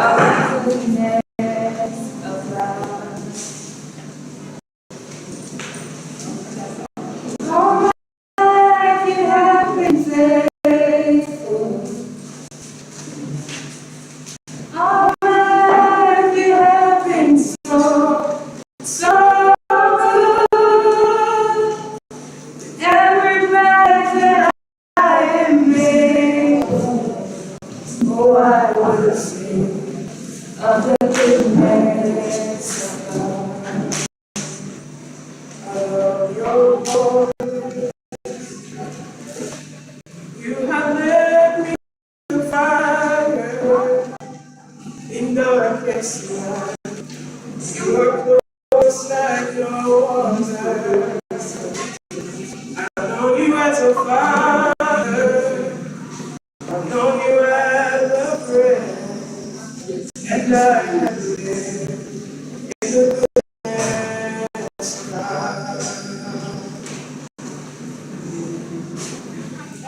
of goodness of God. All my life you have been faithful. All my life you have been so good. Every breath that I am able, oh, I will sing of the goodness of God. I love your voice. You have led me to fire in darkest night. You are close like no other. I know you as a father. I know you as a friend. And I have lived in the goodness of God.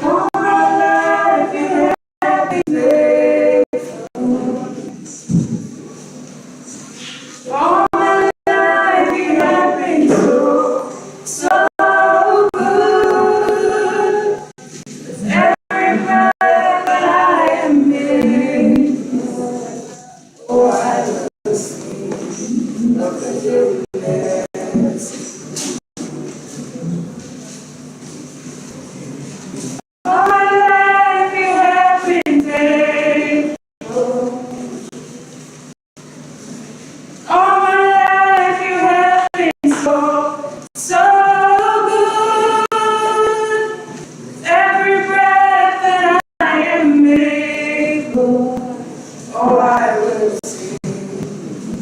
All my life you have been faithful. All my life you have been so good. With every breath that I am in, oh, I will sing of the goodness. All my life you have been faithful. All my life you have been so good. Every breath that I am able, oh, I will sing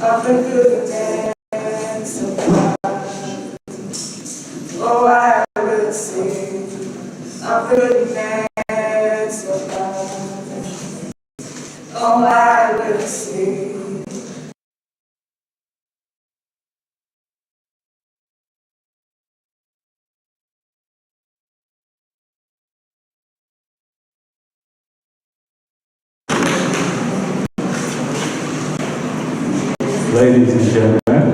of the goodness of God. Oh, I will sing of the goodness of God. Oh, I will sing. Ladies and gentlemen,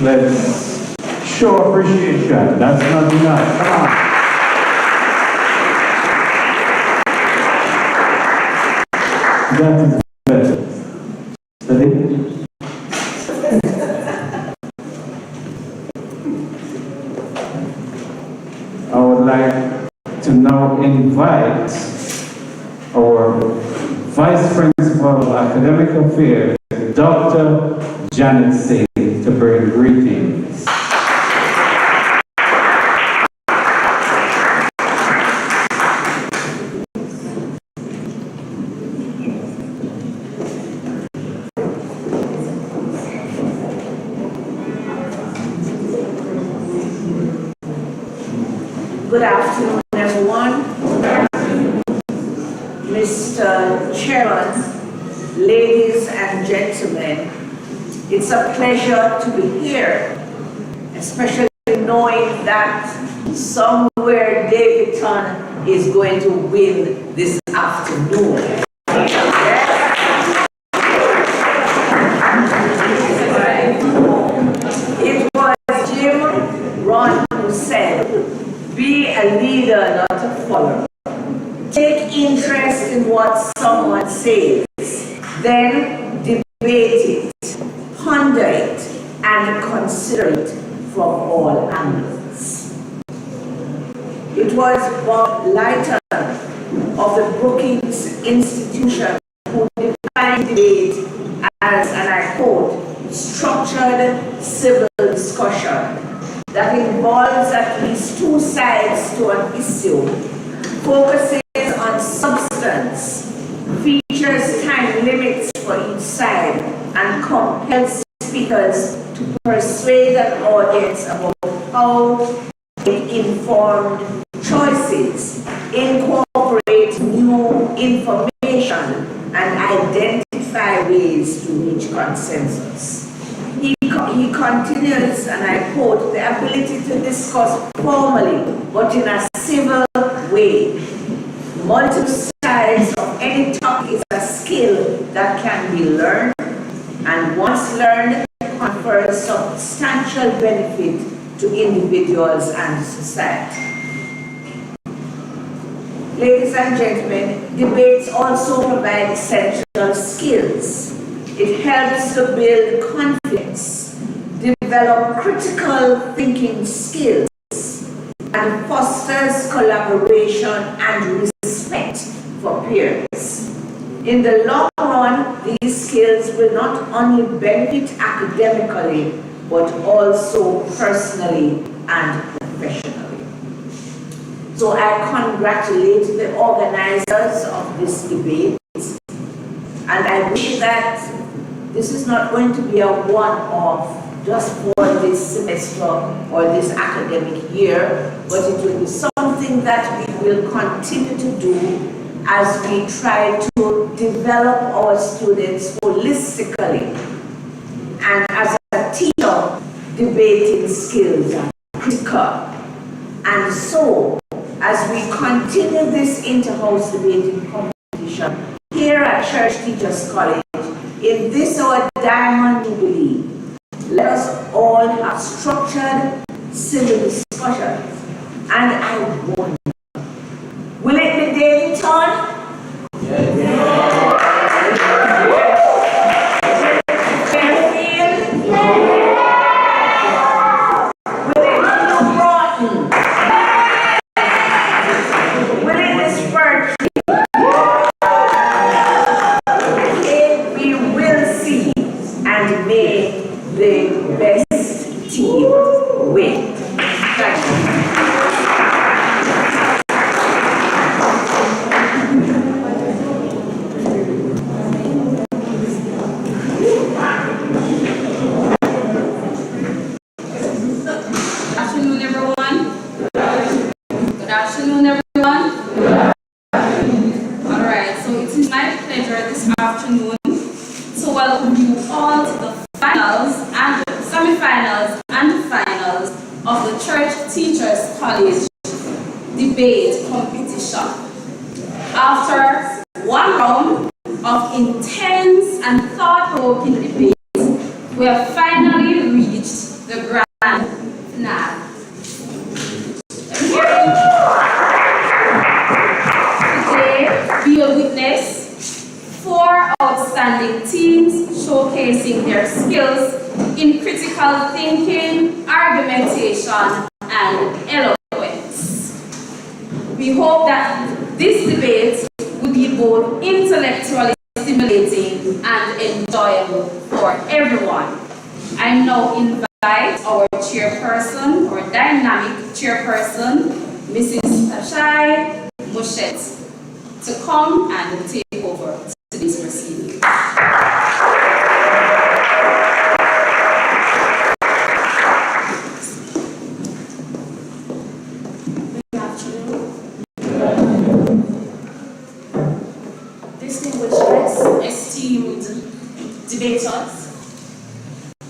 let's show appreciation. That's not enough. Come on. That is better. Ready? I would like to now invite our Vice Principal of Academic Affairs, Dr. Janet Say, to bring greetings. Good afternoon, everyone. Mr. Chairman, ladies and gentlemen, it's a pleasure to be here, especially knowing that somewhere Davidton is going to win this afternoon. It was Jim Rohn who said, "Be a leader, not a follower. Take interest in what someone says, then debate it, ponder it, and consider it from all angles." It was Bob Lighton of the Brookings Institution who defined debate as, and I quote, structured civil discussion that involves at least two sides to an issue, focuses on substance, features time limits for each side, and compels speakers to persuade an audience about how informed choices incorporate new information and identify ways to reach consensus. He continues, and I quote, "The ability to discuss formally but in a civil way multiple sides of any topic is a skill that can be learned, and once learned, confers substantial benefit to individuals and society. Ladies and gentlemen, debates also provide essential skills. It helps to build confidence, develop critical thinking skills, and fosters collaboration and respect for peers. In the long run, these skills will not only benefit academically, but also personally and professionally. So I congratulate the organizers of this debate, and I wish that this is not going to be a one-off just for this semester or this academic year, but it will be something that we will continue to do as we try to develop our students holistically. And as a teacher, debating skills are critical. And so, as we continue this inter-house debating competition here at Church Teachers College, in this our Diamond Jubilee, let us all have structured civil discussions. And I wonder, will it be Davidton? Fairfield? Will it be New Broughton? Will it be Spurtree? Okay, we will see, and may the best team win. Thank you. Afternoon to welcome you all to the finals and semi-finals and finals of the Church Teachers College debate competition. After one round of intense and thought-provoking debates, we have finally reached the grand finale. Today, we will witness 4 outstanding teams showcasing their skills in critical thinking, argumentation, and eloquence. We hope that this debate will be both intellectually stimulating and enjoyable for everyone. I now invite our chairperson, our dynamic chairperson, Mrs. Tashai Mouchette, to come and take over today's proceedings. Good afternoon. Distinguished guests, esteemed debaters,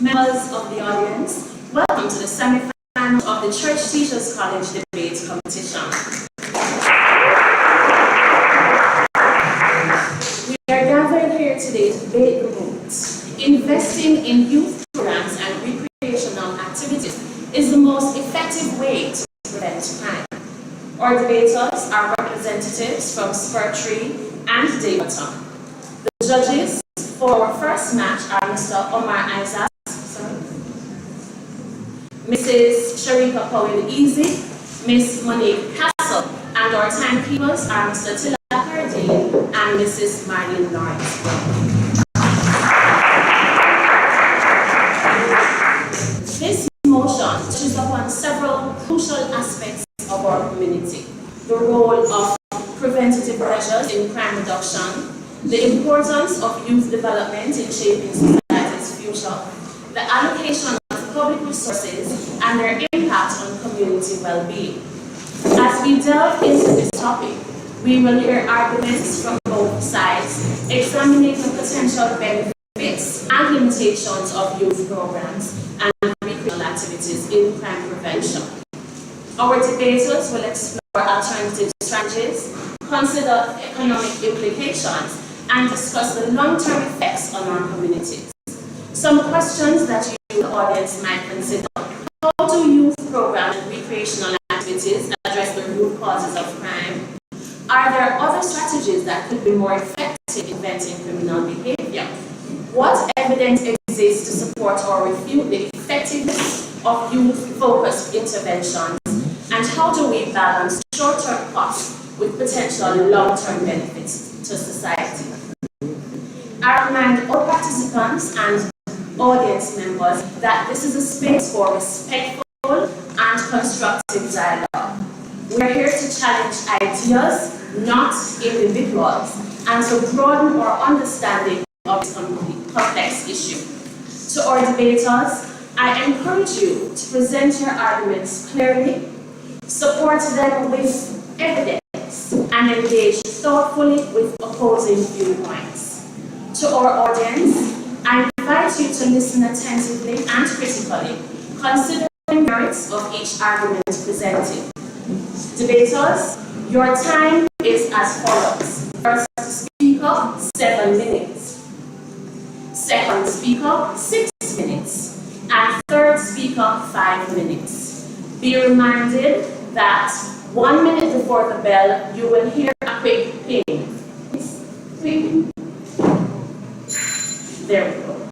members of the audience, welcome to the semi-final of the Church Teachers College debate competition. We are gathered here today to debate the vote. Investing in youth programs and recreational activities is the most effective way to prevent crime. Our debaters are representatives from Spurtree and Davidton. The judges for our first match are Mr. Omar Isaac, Mrs. Sharika Powell Easy, Miss Monique Castle, and our timekeepers are Mr. Tilla Cardine and Mrs. Marlene Lawrence. This motion touches upon several crucial aspects of our community. The role of preventative measures in crime reduction, the importance of youth development in shaping society's future, the allocation of public resources, and their impact on community well-being. As we delve into this topic, we will hear arguments from both sides, examining the potential benefits and limitations of youth programs and recreational activities in crime prevention. Our debaters will explore alternative strategies, consider economic implications, and discuss the long-term effects on our communities. Some questions that you, the audience, might consider. How do youth programs and recreational activities address the root causes of crime? Are there other strategies that could be more effective in preventing criminal behavior? What evidence exists to support or refute the effectiveness of youth-focused interventions? And how do we balance short-term costs with potential long-term benefits to society? I remind all participants and audience members that this is a space for respectful and constructive dialogue. We are here to challenge ideas, not individuals, and to broaden our understanding of this complex issue. To our debaters, I encourage you to present your arguments clearly, support them with evidence, and engage thoughtfully with opposing viewpoints. To our audience, I invite you to listen attentively and critically, considering the merits of each argument presented. Debaters, your time is as follows. First speaker, 7 minutes. Second speaker, 6 minutes. And third speaker, 5 minutes. Be reminded that 1 minute before the bell, you will hear a quick ping. Quick. There we go.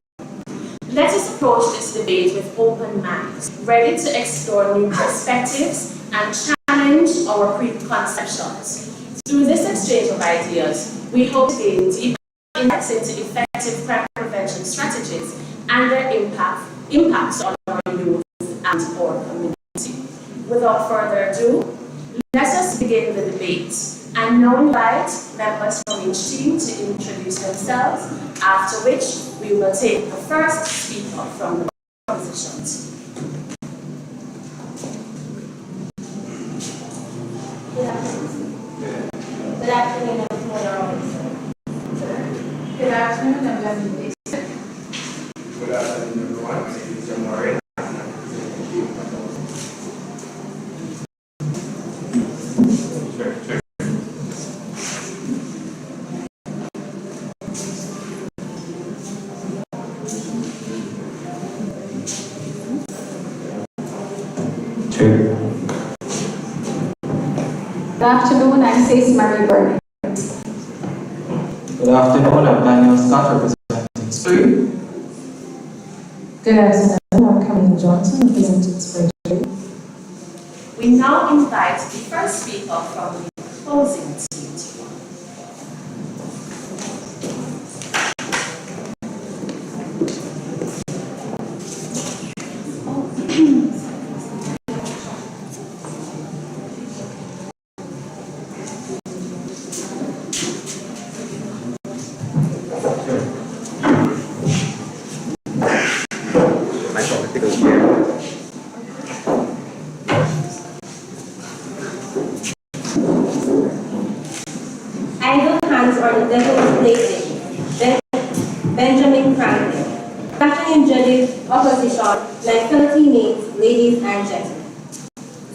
Let us approach this debate with open minds, ready to explore new perspectives and challenge our preconceptions. Through this exchange of ideas, we hope to gain deeper insights into effective crime prevention strategies and their impacts on our youth and our community. Without further ado, let us begin the debate. And now invite members from each team to introduce themselves, after which we will take the first speaker from the positions. Good afternoon, everyone. Good afternoon, I'm Leslie. Good afternoon, everyone. My name is John Murray. Good afternoon, I'm Stacey Marie Burnett. Good afternoon, I'm Daniel Scott, representing Spring. Good afternoon, I'm Camille Johnson, representing Spring. We now invite the first speaker from the opposing team. Idle hands are the devil's plaything. Benjamin Franklin. Good afternoon, judges, opposition, my fellow teammates, ladies and gentlemen.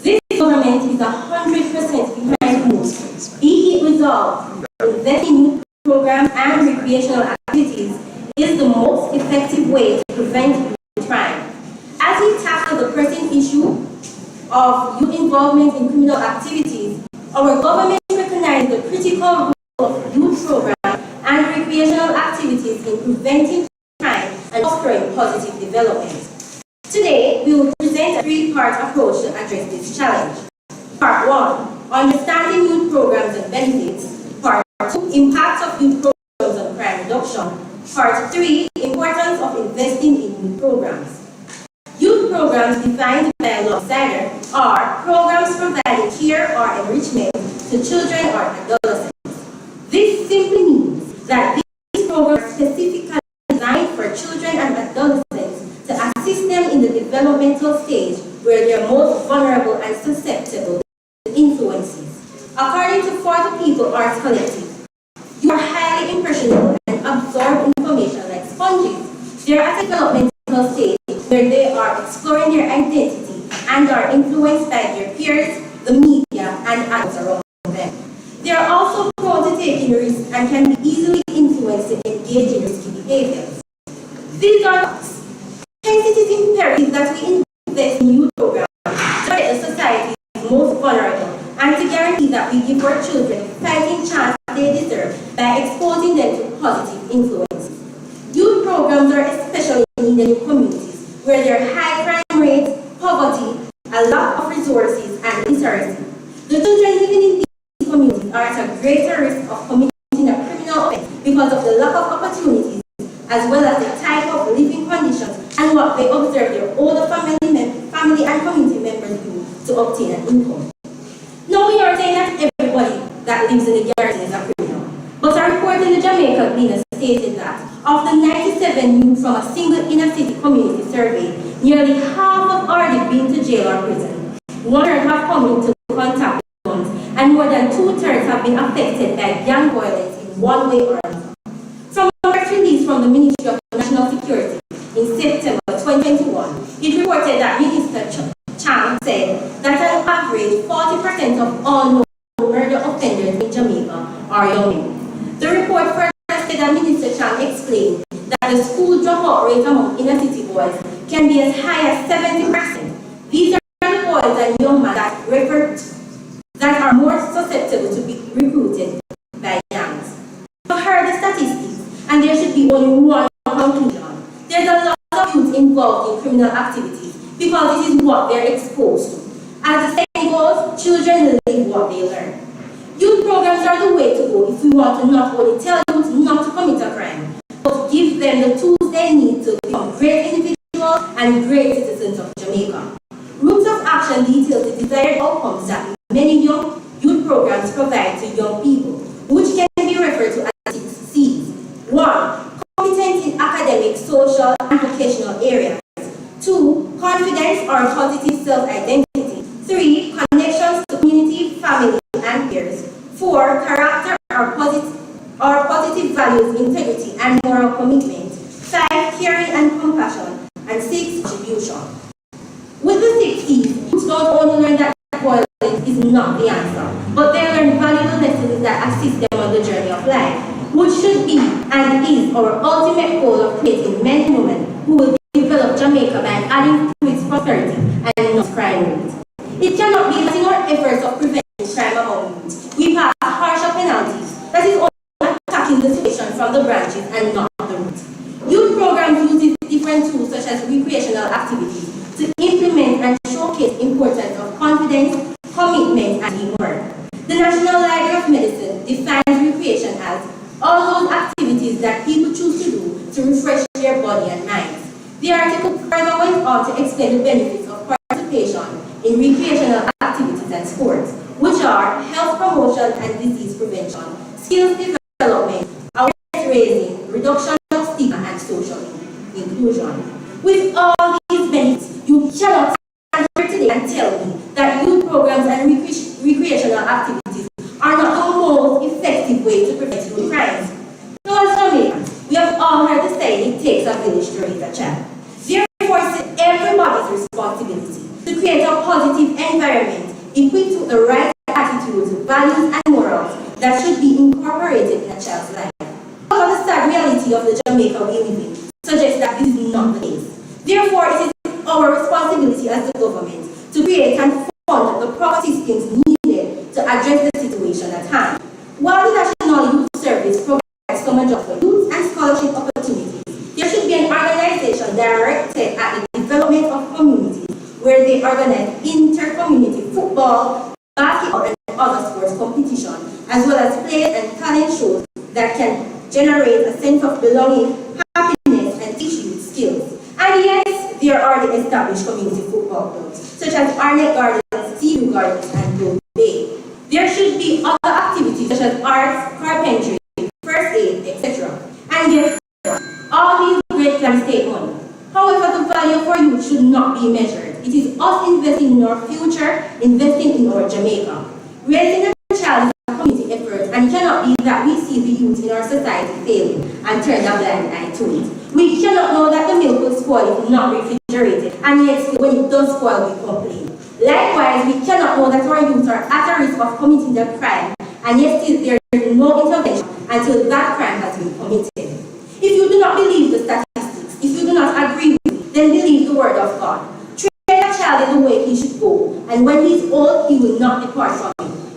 This government is 100% behind youth. Be it resolved, investing in youth programs and recreational activities is the most effective way to prevent youth crime. As we tackle the pressing issue of youth involvement in criminal activities, our government recognizes the critical role of youth programs and recreational activities in preventing crime and fostering positive development. Today, we will present a three-part approach to address this challenge. Part 1, understanding youth programs and benefits. Part 2, impact of youth programs on crime reduction. Part 3, importance of investing in youth programs. Youth programs defined by law are programs providing care or enrichment to children or adolescents. This simply means that these programs are specifically designed for children and adolescents to assist them in the developmental stage where they are most vulnerable and susceptible to influences. According to For the People Arts Collective, you are highly impressionable and absorb information like sponges. They are at a developmental stage where they are exploring their identity and are influenced by their peers, the media, and adults around them. They are also prone to taking risks and can be easily influenced and to guarantee that we give our children the fighting chance they deserve by exposing them to positive influences. Youth programs are especially needed in communities where there are high crime rates, poverty, a lack of resources, and literacy. The children living in these communities are at a greater risk of committing a criminal offense because of the lack of opportunities, as well as the type of living conditions and what they observe their older family and community members do to obtain an income. Now, we are saying that everybody that lives in the garrison is a criminal, but a report in the Jamaica Gleaner stated that of the 97 youth from a single inner city community survey, nearly half have already been to jail or prison. 1/3 have come into contact with guns, and more than 2/3 have been affected by gang violence in one way or another. From a press release from the Ministry of National Security in September 2021, it reported that Minister Chang said that on average 40% of all known murder offenders in Jamaica are young men. The report further said that Minister Chang explained that the school dropout rate among inner city boys can be as high as 70%. These are the boys and young men that are more susceptible to be recruited by gangs. You've heard the statistics, and there should be only one conclusion. There's a lot of youth involved in criminal activities because it is what they're exposed to. As the saying goes, children live what they learn. Youth programs are the way to go if we want to not only tell youth not to commit a crime, but give them the tools they need to become great individuals and great citizens of Jamaica. Roots of Action details the desired outcomes that many young youth programs provide to young people, which can be referred to as 6 C's. 1. Competence in academic, social, and vocational areas. 2. Confidence or positive self-identity. 3. Connections to community, family, and peers. 4. Character or positive values, integrity, and moral commitment. 5. Caring and compassion. And 6. Contribution. With the 6 C's, youth don't only learn that violence is not the answer, but they learn valuable lessons that assist them on the journey of life, which should be and is our ultimate goal of creating men and women who will develop Jamaica by adding to its prosperity and not crime rate. It cannot be that in our efforts of preventing crime among youth, we pass harsher penalties that is only attacking the situation from the branches and not the root. Youth programs use different tools such as recreational activities to implement and showcase the importance of confidence, commitment, and teamwork. The National Library of Medicine defines recreation as all those activities that people choose to do to refresh their body and minds. The article further went on to explain the benefits of participation in recreational activities and sports, which are health promotion and disease prevention, skills development, awareness raising, reduction of stigma, and social inclusion. With all these benefits, you cannot stand here today and tell me that youth programs and recreational activities are not the most effective way to prevent youth crimes. So as Jamaicans, we have all heard the saying, it takes a village to raise a child. Therefore, it's everybody's responsibility to create a positive environment equipped with the right attitudes, values, and morals that should be incorporated in a child's life. However, the sad reality of the Jamaica we live in suggests that this is not the case. Therefore, it is our responsibility as the government to create and fund the proper systems needed to address the situation at hand. While the National Youth Service provides common jobs for youth and scholarship opportunities, there should be an organization directed at the development of communities where they organize inter-community football, basketball, and other sports competition, as well as plays and talent shows that can generate a sense of belonging, happiness, and teach youth skills. And yes, there are the established community football clubs, such as Arnett Gardens, Seaview Gardens, and Globe Bay. There should be other activities such as arts, carpentry, first aid, etc. And yes, all these great plans take money. However, the value for youth should not be measured. It is us investing in our future, investing in our Jamaica. Raising a child is a community effort, and it cannot be that we see the youth in our society failing and turn a blind eye to it. We cannot know that the milk will spoil if not refrigerated, and yet still when it does spoil, we complain. Likewise, we cannot know that our youth are at a risk of committing a crime, and yet still there is no intervention until that crime has been committed. If you do not believe the statistics, if you do not agree with it, then believe the word of God. Train a child in the way he should go, and when he is old, he will not depart from it.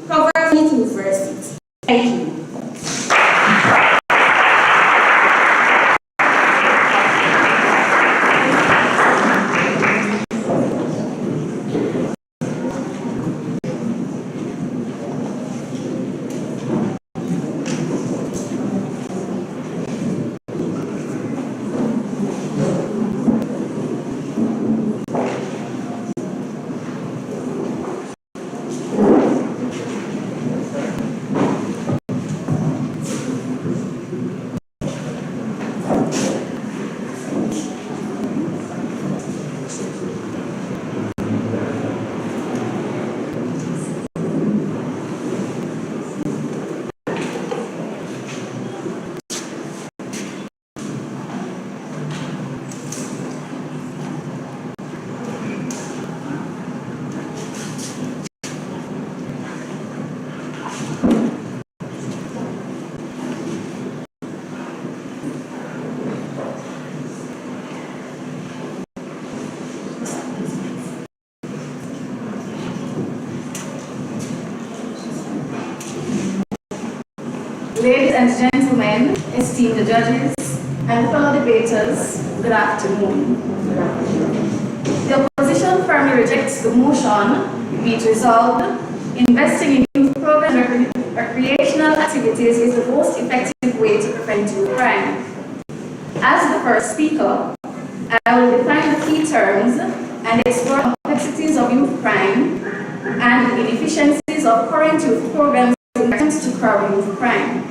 Ladies and gentlemen, esteemed judges, and fellow debaters, good afternoon. The opposition firmly rejects the motion, be it resolved, investing in youth program recreational activities is the most effective way to prevent youth crime. As the first speaker, I will define the key terms and explore the complexities of youth crime and the inefficiencies of current youth programs in attempts to curb youth crime.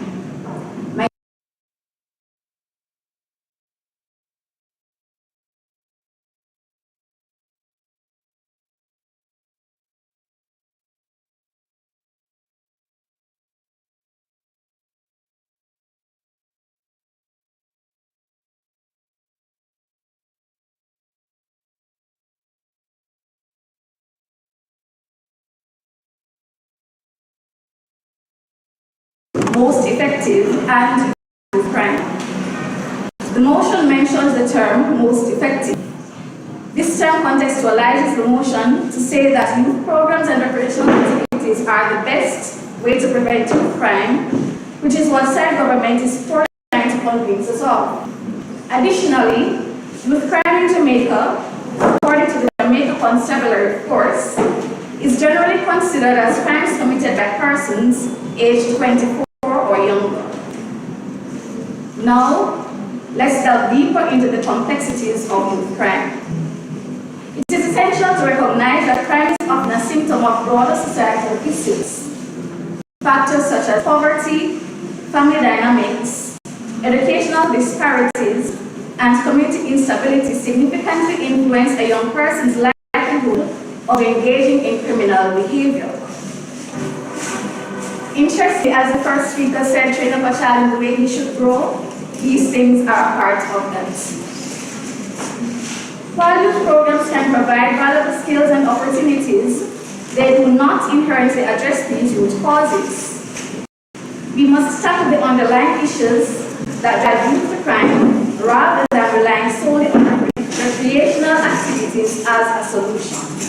Most effective and youth crime. The motion mentions the term most effective. This term contextualizes the motion to say that youth programs and recreational activities are the best way to prevent youth crime, which is what State government is trying to convince us of. Additionally, youth crime in Jamaica, according to the Jamaica Constabulary Force, is generally considered as crimes committed by persons aged 24 or younger. Now, let's delve deeper into the complexities of youth crime. It is essential to recognize that crime is often a symptom of broader societal issues. Factors such as poverty, family dynamics, educational disparities, and community instability significantly influence a young person's likelihood of engaging in criminal behavior. Interestingly, as the first speaker said, train up a child in the way he should grow, these things are a part of that. While youth programs can provide valuable skills and opportunities, they do not inherently address these root causes. We must tackle the underlying issues that drive youth to crime rather than relying solely on recreational activities as a solution.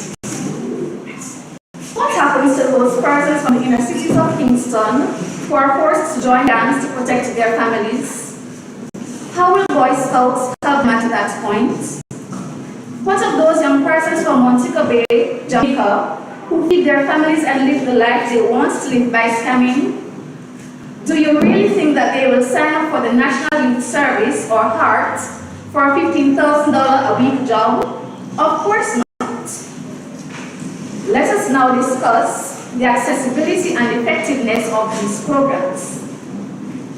What happens to those persons from the inner cities of Kingston who are forced to join gangs to protect their families? How will Boy Scouts help them at that point? What of those young persons from Montego Bay, Jamaica, who feed their families and live the life they want to live by scamming? Do you really think that they will sign up for the National Youth Service or HEART for a $15,000 a week job? Of course not. Let us now discuss the accessibility and effectiveness of these programs.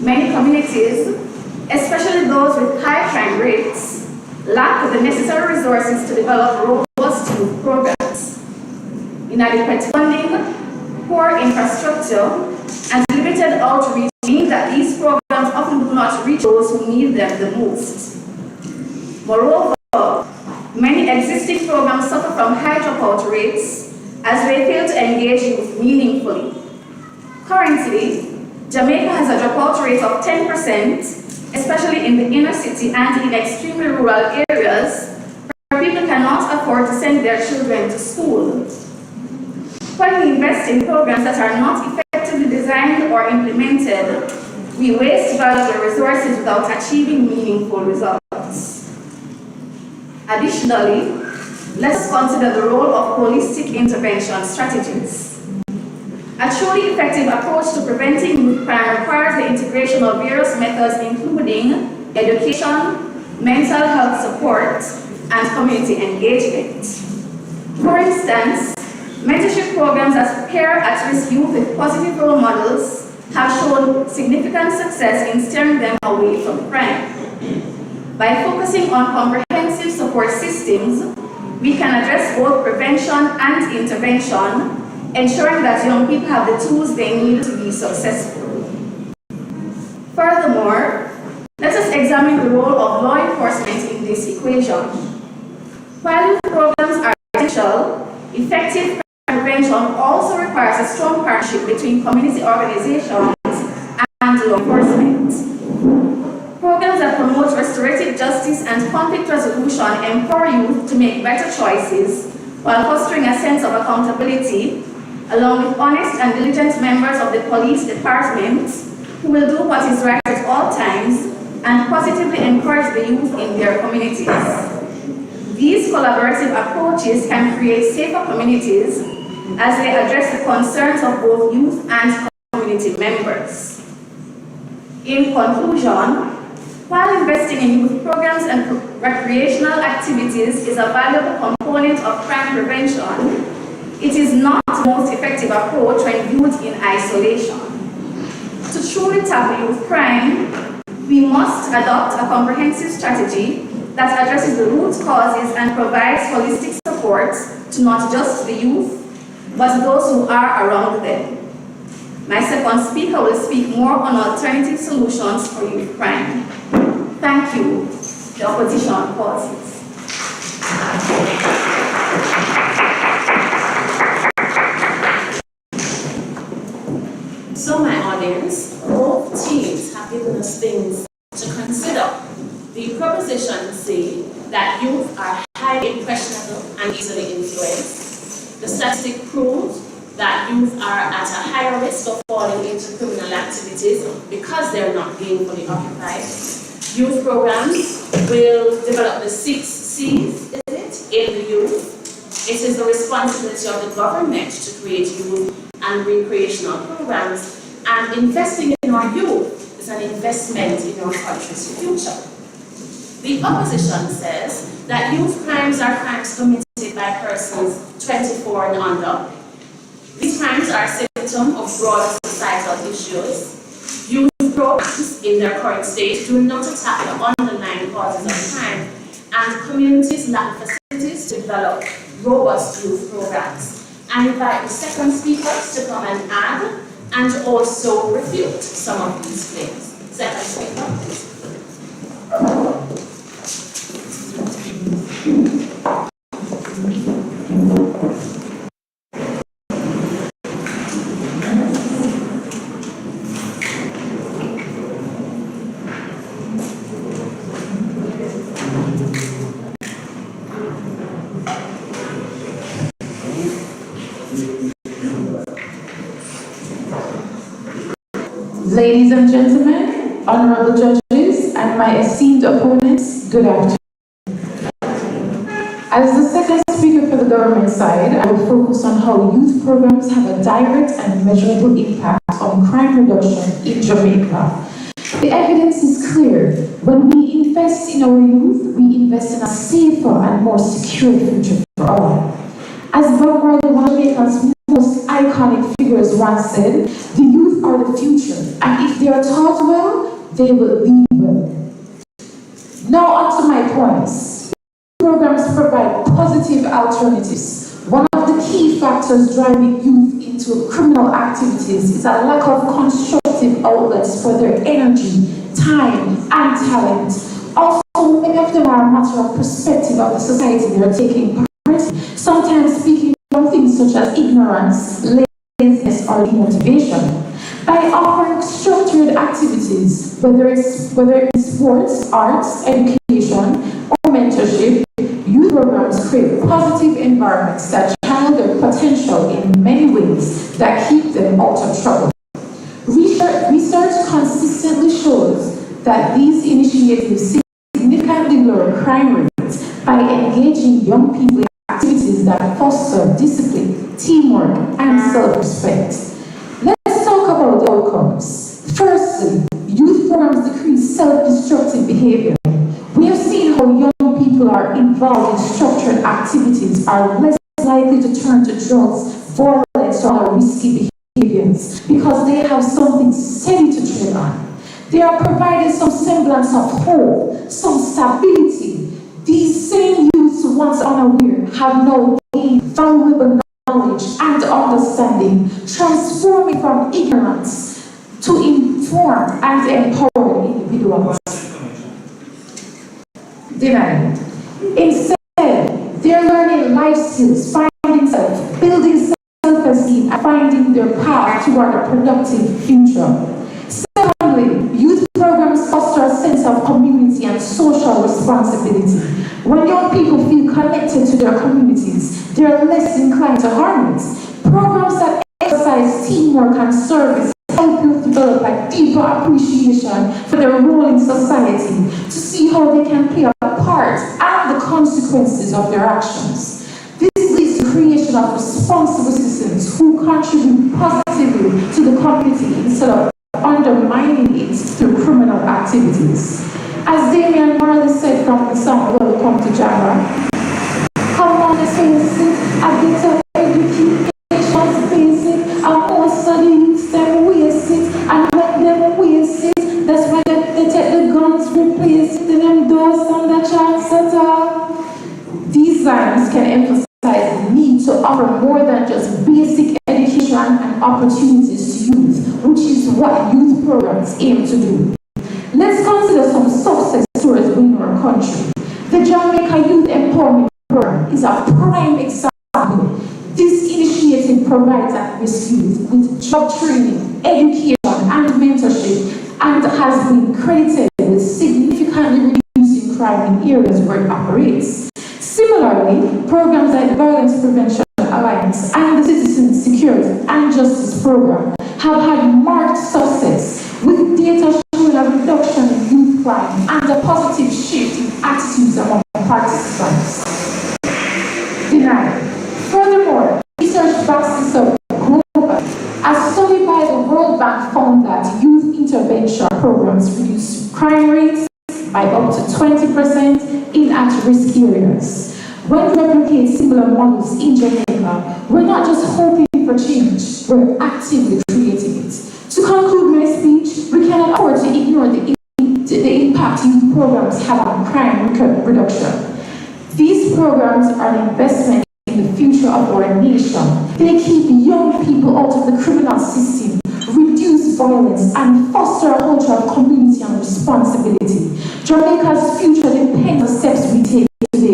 Many communities, especially those with high crime rates, lack the necessary resources to develop robust youth programs. Inadequate funding, poor infrastructure, and limited outreach mean that these programs often do not reach those who need them the most. Moreover, many existing programs suffer from high dropout rates as they fail to engage youth meaningfully. Currently, Jamaica has a dropout rate of 10%, especially in the inner city and in extremely rural areas where people cannot afford to send their children to school. When we invest in programs that are not effectively designed or implemented, we waste valuable resources without achieving meaningful results. Additionally, let's consider the role of holistic intervention strategies. A truly effective approach to preventing youth crime requires the integration of various methods including education, mental health support, and community engagement. For instance, mentorship programs that pair at-risk youth with positive role models have shown significant success in steering them away from crime. By focusing on comprehensive support systems, we can address both prevention and intervention, ensuring that young people have the tools they need to be successful. Furthermore, let us examine the role of law enforcement in this equation. While youth programs are essential, effective prevention also requires a strong partnership between community organizations and law enforcement. Programs that promote restorative justice and conflict resolution empower youth to make better choices while fostering a sense of accountability, along with honest and diligent members of the police department, who will do what is right at all times and positively encourage the youth in their communities. These collaborative approaches can create safer communities as they address the concerns of both youth and community members. In conclusion, while investing in youth programs and recreational activities is a valuable component of crime prevention, it is not the most effective approach when viewed in isolation. To truly tackle youth crime, we must adopt a comprehensive strategy that addresses the root causes and provides holistic support to not just the youth, but those who are around them. My second speaker will speak more on alternative solutions for youth crime. Thank you. The opposition pauses. So my audience, both teams have given us things to consider. The propositions say that youth are highly impressionable and easily influenced. The statistic proves that youth are at a higher risk of falling into criminal activities because they're not gainfully occupied. Youth programs will develop the 6 C's, in the youth. It is the responsibility of the government to create youth and recreational programs, and investing in our youth is an investment in our country's future. The opposition says that youth crimes are crimes committed by persons 24 and under. These crimes are a symptom of broader societal issues. Youth programs in their current state do not attack the underlying causes of crime, and communities lack facilities to develop robust youth programs. I invite the second speakers to come and add and also refute some of these claims. Second speaker, please. Ladies and gentlemen, honorable judges, and my esteemed opponents, good afternoon. As the second speaker for the government side, I will focus on how youth programs have a direct and measurable impact on crime reduction in Jamaica. The evidence is clear. When we invest in our youth, we invest in a safer and more secure future for all. As Bob Marley, one of Jamaica's most iconic figures, once said, the youth are the future, and if they are taught well, they will lead well. Now on to my points. Programs provide positive alternatives. One of the key factors driving youth into criminal activities is a lack of constructive outlets for their energy, time, and talent. Also, many of them are a matter of perspective of the society they are taking part in, sometimes speaking of things such as ignorance, laziness, or demotivation. By offering structured activities, whether it's sports, arts, education, or mentorship, youth programs create positive environments that channel their potential in many ways that keep them out of trouble. Research consistently shows that these initiatives significantly lower crime rates by engaging young people in activities that foster discipline, teamwork, and self-respect. Let's talk about the outcomes. Firstly, youth programs decrease self-destructive behavior. We have seen how young people are involved in structured activities are less likely to turn to drugs, violence, or risky behaviors because they have something steady to tread on. They are provided some semblance of hope, some stability. These same youths, once unaware, have now gained valuable knowledge and understanding, transforming from ignorance to informed and empowered individuals. Denied. Instead, they are learning life skills, finding self, building self-esteem, and finding their path toward a productive future. Secondly, youth programs foster a sense of community and social responsibility. When young people feel connected to their communities, they are less inclined to harm it. Programs that emphasize teamwork and service help youth develop a deeper appreciation for their role in society, to see how they can play a part and the consequences of their actions. This leads to creation of responsible citizens who contribute positively to the community instead of undermining it through criminal activities. As Damian Marley said from the song Welcome to Jama, come on the face it, I get to education face it, I also the youths them waste it, and let them waste it. That's why they take the guns, replace it, and them doors and the chance at all. These lines can emphasize the need to offer more than just basic education and opportunities to youth, which is what youth programs aim to do. Let's consider some success stories within our country. The Jamaica Youth Empowerment Program is a prime example. This initiative provides at-risk youth with job training, education, and mentorship, and has been credited with significantly reducing crime in areas where it operates. Similarly, programs like the Violence Prevention Alliance and the Citizen Security and Justice Program have had marked success, with data showing a reduction in youth crime and a positive shift in attitudes among participants. Denied. Furthermore, research backs this up globally. A study by the World Bank found that youth intervention programs reduce crime rates by up to 20% in at-risk areas. When we replicate similar models in Jamaica, we're not just hoping for change, we're actively creating it. To conclude my speech, we cannot afford to ignore the impact youth programs have on crime reduction. These programs are an investment in the future of our nation. They keep young people out of the criminal system, reduce violence, and foster a culture of community and responsibility. Jamaica's future depends on steps we take today.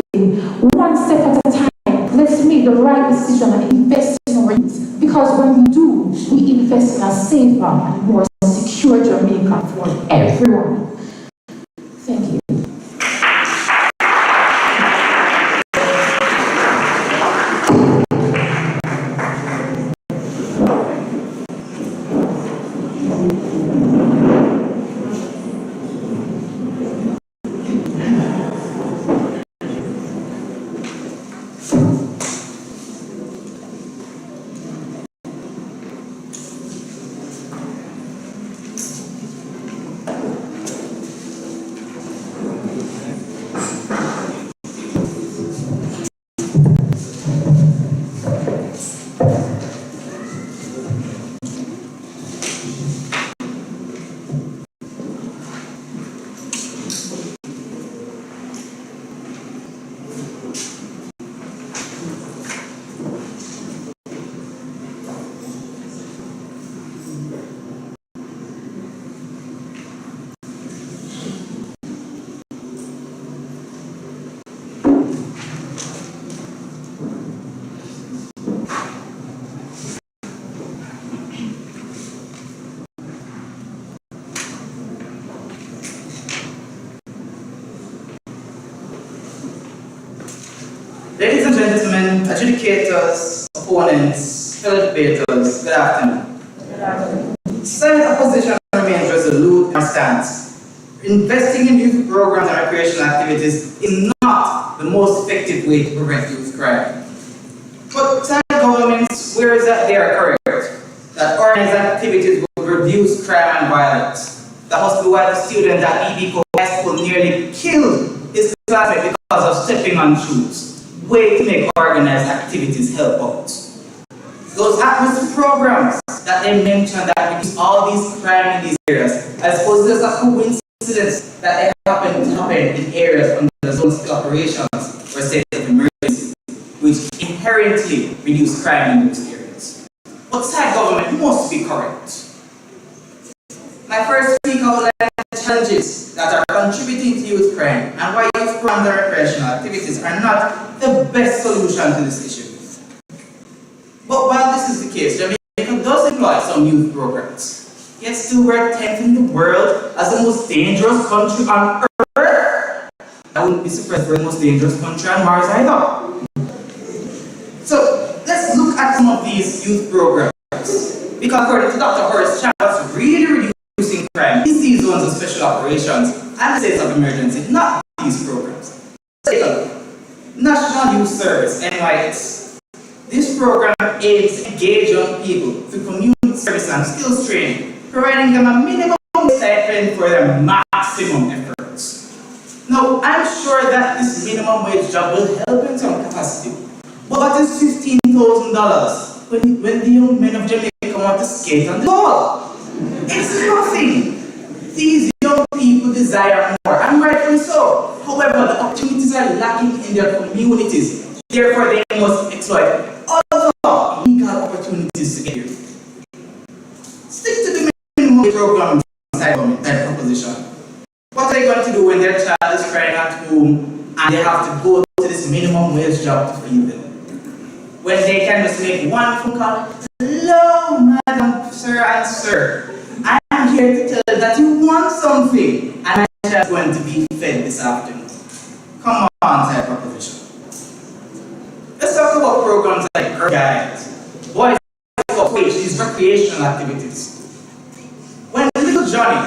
One step at a time, let's make the right decision and invest in our youth. Because when we do, we invest in a safer and more secure Jamaica for everyone. Thank you. Ladies and gentlemen, adjudicators, opponents, fellow debaters, good afternoon. Good afternoon. Senate opposition remains resolute in our stance. Investing in youth programs and recreational activities is not the most effective way to prevent youth crime. But some governments, where is that they are correct, that organized activities will reduce crime and violence. That must be why the student at EBCO High School nearly killed his classmate because of stepping on shoes. Way to make organized activities help out. Those at-risk programs that they mentioned that reduce all these crime in these areas, I suppose there's a coincidence that they happen in areas under the zone of operations or state of emergency, which inherently reduce crime in those areas. But side government must be correct. My first speaker will outline the challenges that are contributing to youth crime and why youth programs and recreational activities are not the best solution to this issue. But while this is the case, Jamaica does employ some youth programs. Yet still we're 10th in the world as the most dangerous country on earth. I wouldn't be surprised we're the most dangerous country on Mars either. So let's look at some of these youth programs. Because according to Dr. Horace Chan, what's really EC zones of special operations and states of emergency, not these programs. Take a look. National Youth Service, NYS. This program aims to engage young people through community service and skills training, providing them a minimum stipend for their maximum efforts. Now, I'm sure that this minimum wage job will help in some capacity. But what is $15,000 when the young men of Jamaica want to skate on the ball? It's nothing. These young people desire more, and rightfully so. However, the opportunities are lacking in their communities. Therefore, they must exploit other legal opportunities to get here. Stick to the minimum wage program side proposition. What are they going to do when their child is crying at home and they have to go to this minimum wage job to feed them? When they can just make one phone call, hello, madam, sir, and sir. I am here to tell you that you want something, and my child is going to be fed this afternoon. Come on, side proposition. Let's talk about programs like Girl Guides, Boys for Wage, these recreational activities. When little Johnny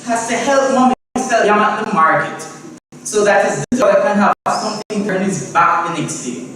has to help mommy sell yam at the market so that his daughter can have something to turn his back the next day.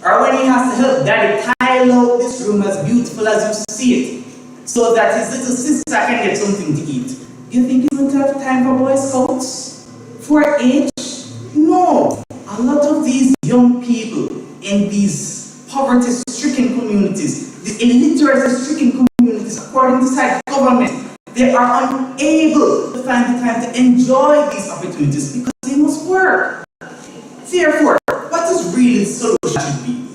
Or when he has to help daddy tile out this room as beautiful as you see it so that his little sister can get something to eat. You think he's going to have time for Boy Scouts? 4-H? No. A lot of these young people in these poverty-stricken communities, the illiteracy-stricken communities, according to the government, they are unable to find the time to enjoy these opportunities because they must work. Therefore, what is really the solution should be?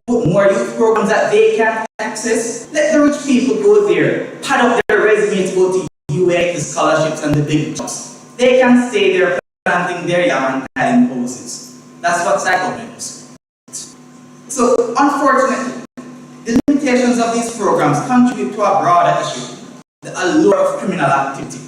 Put more youth programs that they can access. Let the rich people go there, pad up their resume to go to UA, the scholarships and the big jobs. They can stay there planting their yam and tying houses. That's what government is. So, unfortunately, the limitations of these programs contribute to a broader issue. The allure of criminal activity.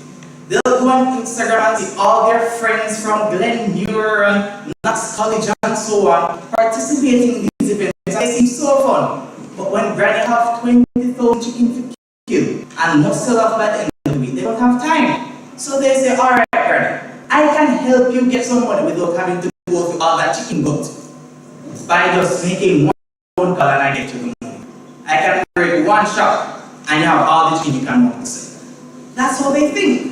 They'll go on Instagram and see all their friends from Glen Muir and Knox College and so on participating in these events. They seem so fun. But when granny have 20,000 chicken to kill and must sell off by the end of the week, they don't have time. So they say, alright granny, I can help you get some money without having to go through all that chicken gut. By just making one phone call and I get you the money. I can break one shop and you have all the chicken you can want to sell. That's how they think.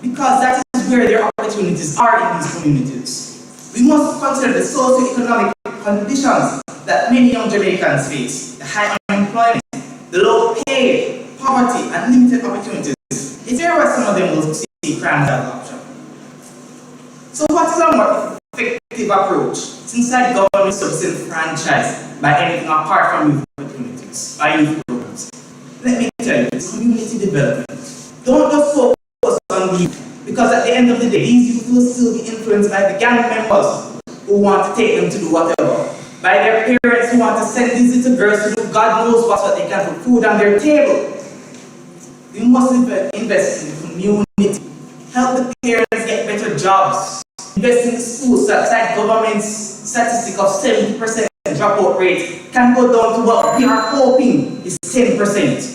Because that is where their opportunities are in these communities. We must consider the socio-economic conditions that many young Jamaicans face. The high unemployment, the low pay, poverty, and limited opportunities. It's there where some of them will see crime as an option. So what is a more effective approach since the government is disenfranchised by anything apart from youth opportunities, by youth programs? Let me tell you, it's community development. Don't just focus on the youth, because at the end of the day, these youth will still be influenced by the gang members who want to take them to do whatever, by their parents who want to send these little girls to do God knows what so they can put food on their table. We must invest in the community, help the parents get better jobs, invest in the schools so that government's statistic of 70% dropout rate can go down to what we are hoping is 10%.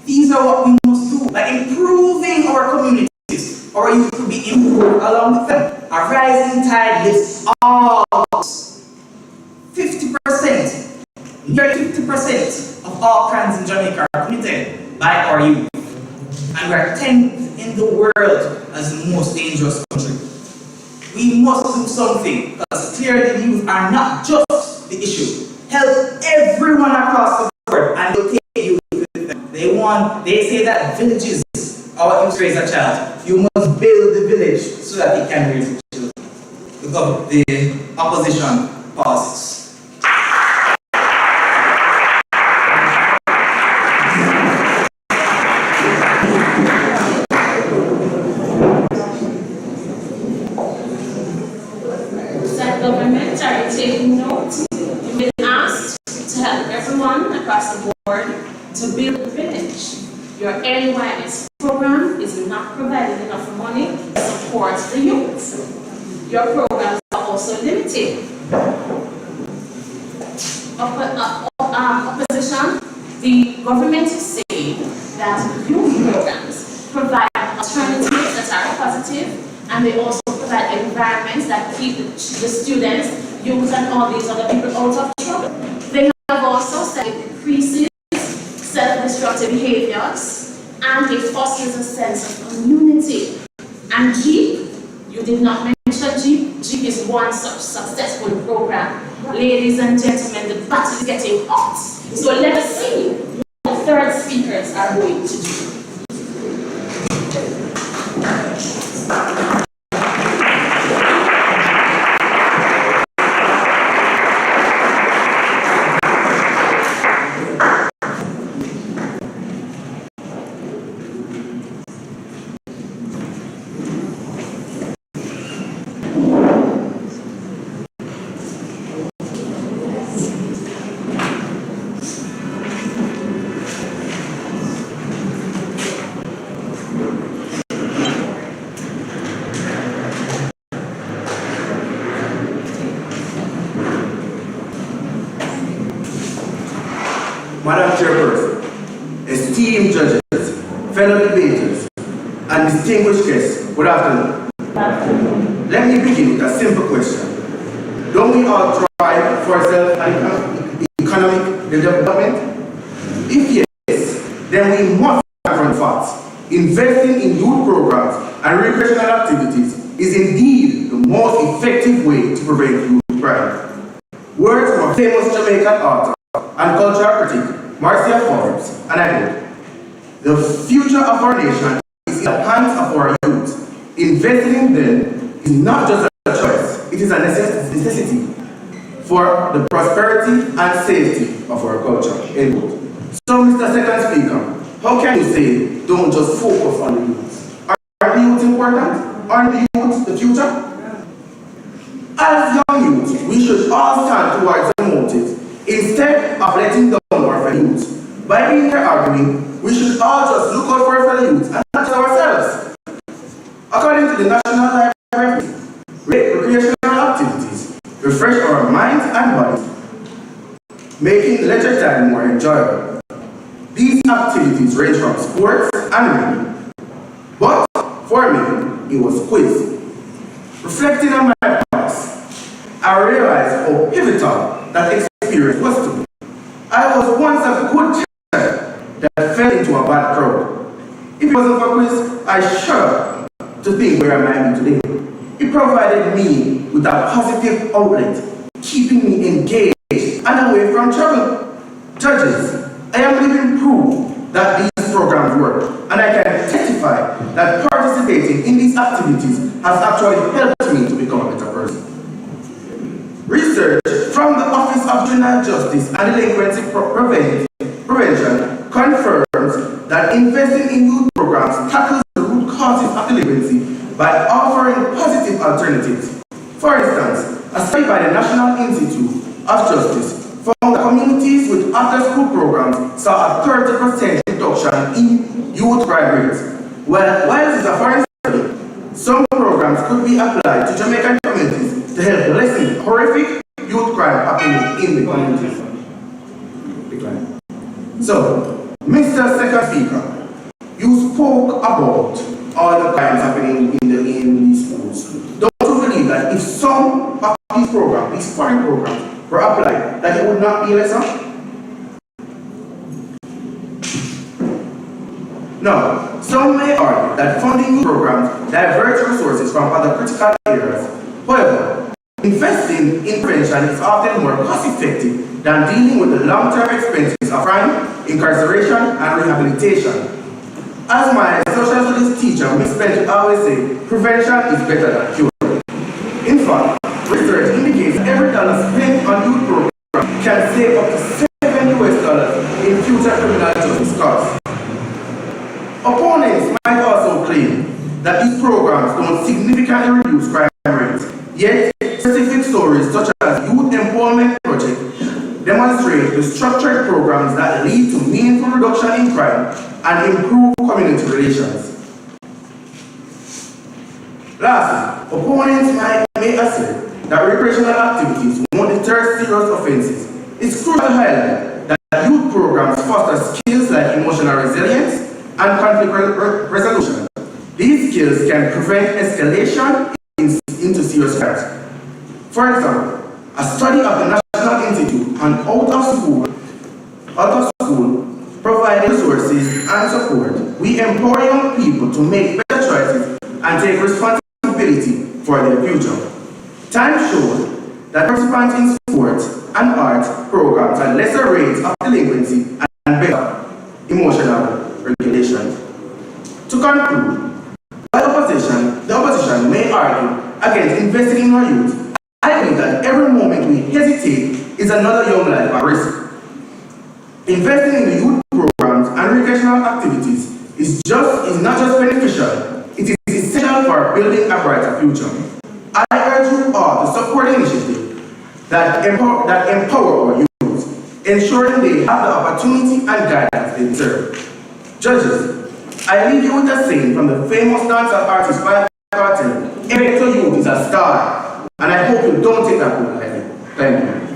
These are what we must do by improving our communities. Our youth will be improved along with them. A rising tide lifts all of us. 50%, nearly 50% of all crimes in Jamaica are committed by our youth. And we are 10th in the world as the most dangerous country. We must do something because clearly the youth are not just the issue. Help everyone across the board and they'll take you with them. They say that villages are what you raise a child. You must build the village so that it can raise the children. The opposition pauses. Government are taking note. You've been asked to help everyone across the board to build a village. Your NYS program is not providing enough money to support the youth. Your programs are also limited. Opposition, the government is saying that youth programs provide alternative and they also provide environments that keep the students, youth, and all these other people out of trouble. They have also said it decreases self-destructive behaviors and it fosters a sense of community. And JEEP, you did not mention JEEP. JEEP is one such successful program. Ladies and gentlemen, the battle is getting hot. So let us see what the third speakers are going to do. Madam Chairperson, esteemed judges, fellow debaters, and distinguished guests, good afternoon. Let me begin with a simple question. Don't we all strive for self-economic development? If yes, then we must confront facts. Investing in youth programs and recreational activities is indeed the most effective way to prevent youth crime. Words from a famous Jamaican author and cultural critic, Marcia Forbes, and I quote, "The future of our nation is in the hands of our youth. Investing in them is not just a choice, it is a necessity for the prosperity and safety of our culture." End quote. So, Mr. Second Speaker, how can you say don't just focus on the youth? Are the youth important? Aren't the youth the future? As young youth, we should all stand towards the motives instead of letting down our fellow youth. By being here arguing, we should all just look out for our fellow youth and not ourselves. According to the National Library, recreational activities refresh our minds and bodies, making leisure time more enjoyable. These activities range from sports and reading, but for me, it was quiz. Reflecting on my past, I realized how pivotal that experience was to me. I was once a good child that fell into a bad crowd. If it wasn't for quiz, I shudder to think where I might be today. It provided me with a positive outlet, keeping me engaged and away from trouble. Judges, I am living proof that these programs work, and I can testify that participating in these activities has actually helped me to become a better person. Research from the Office of Juvenile Justice and Delinquency Prevention confirms that investing in youth programs tackles the root causes of delinquency by offering positive alternatives. For instance, a study by the National Institute of Justice found that communities with after-school programs saw a 30% reduction in youth crime rates. While this is a foreign study, some programs could be applied to Jamaican communities to help lessen horrific youth crime happening in the communities. So, Mr. Second Speaker, you spoke about all the crimes happening in these schools. Don't you believe that if some of these programs, these foreign programs, were applied, that it would not be lesser? Now, some may argue that funding programs diverts resources from other critical areas. However, investing in prevention is often more cost-effective than dealing with the long-term expenses of crime, incarceration, and rehabilitation. As my social studies teacher, Ms. Benji, always say, prevention is better than cure. In fact, research indicates that every dollar spent on youth programs can save up to $7 in future criminal justice costs. Opponents might also claim that these programs don't significantly reduce crime rates, yet specific stories such as Youth Empowerment Project demonstrate the structured programs that lead to meaningful reduction in crime and improve community relations. Lastly, opponents may assert that recreational activities won't deter serious offenses. It's crucial to highlight that youth programs foster skills like emotional resilience and conflict resolution. These skills can prevent escalation into serious threats. For example, a study of the National Institute on out of school providing resources and support. We empower young people to make better choices and take responsibility for their future. Time shows that participants in sports and arts programs have lesser rates of delinquency and better emotional regulation. To conclude, while the opposition may argue against investing in our youth, I think that every moment we hesitate is another young life at risk. Investing in the youth programs and recreational activities is not just beneficial, it is essential for building a brighter future. I urge you all to support the initiative that empower our youth, ensuring they have the opportunity and guidance they deserve. Judges, I leave you with a saying from the famous dancehall artist Vybz Kartel: every youth is a star, and I hope you don't take that quote lightly. Thank you.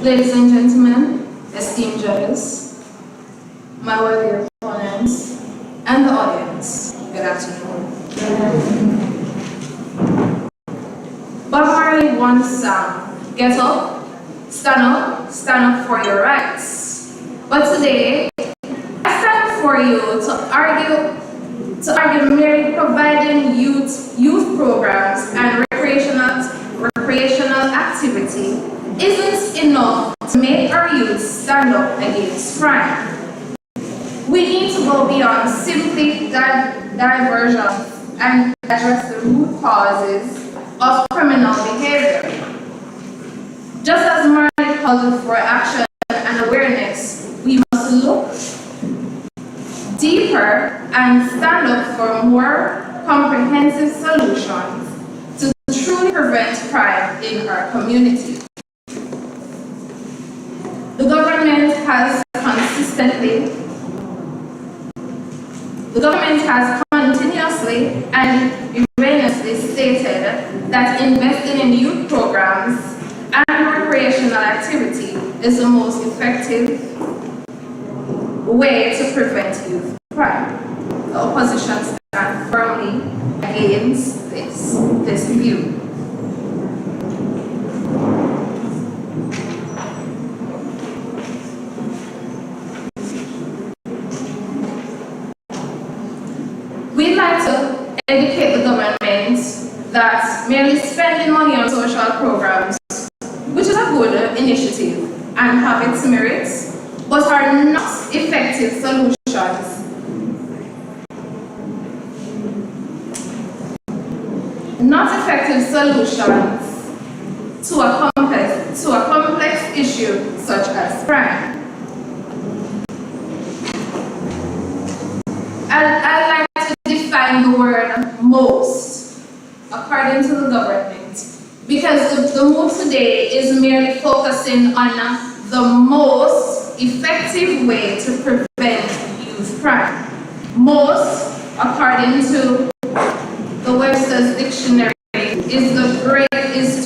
Ladies and gentlemen, esteemed judges, my worthy opponents, and the audience, good afternoon. Bob Marley once sang, "Get up, stand up for your rights." But today, I stand before you to argue merely providing youth programs and recreational activity isn't enough to make our youth stand up against crime. We need to go beyond simply diversion and address the root causes of criminal behavior. Just as Marley called for action and awareness, we must look deeper and stand up for more comprehensive solutions to truly prevent crime in our community. The government has continuously and erroneously stated that investing in youth programs and recreational activity is the most effective way to prevent youth crime. The opposition stands firmly against this view. We'd like to educate the government that merely spending money on social programs, which is a good initiative and have its merits, but are not effective solutions. Not effective solutions to a complex issue such as crime. I'd like to define the word most, according to the government, because the mood today is merely focusing on the most effective way to prevent youth crime. Most, according to the Webster's Dictionary, is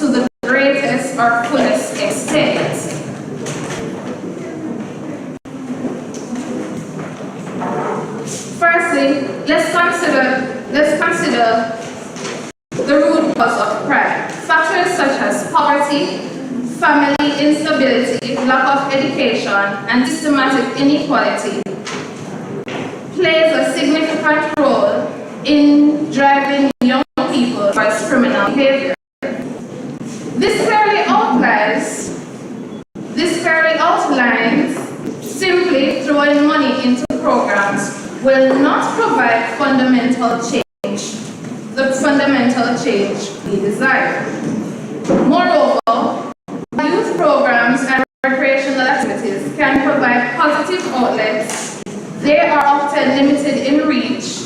to the greatest or fullest extent. Firstly, let's consider the root cause of crime. Factors such as poverty, family instability, lack of education, and systematic inequality plays a significant role in driving young people towards criminal behavior. This clearly outlines simply throwing money into programs will not provide the fundamental change we desire. Moreover, youth programs and recreational activities can provide positive outlets. They are often limited in reach.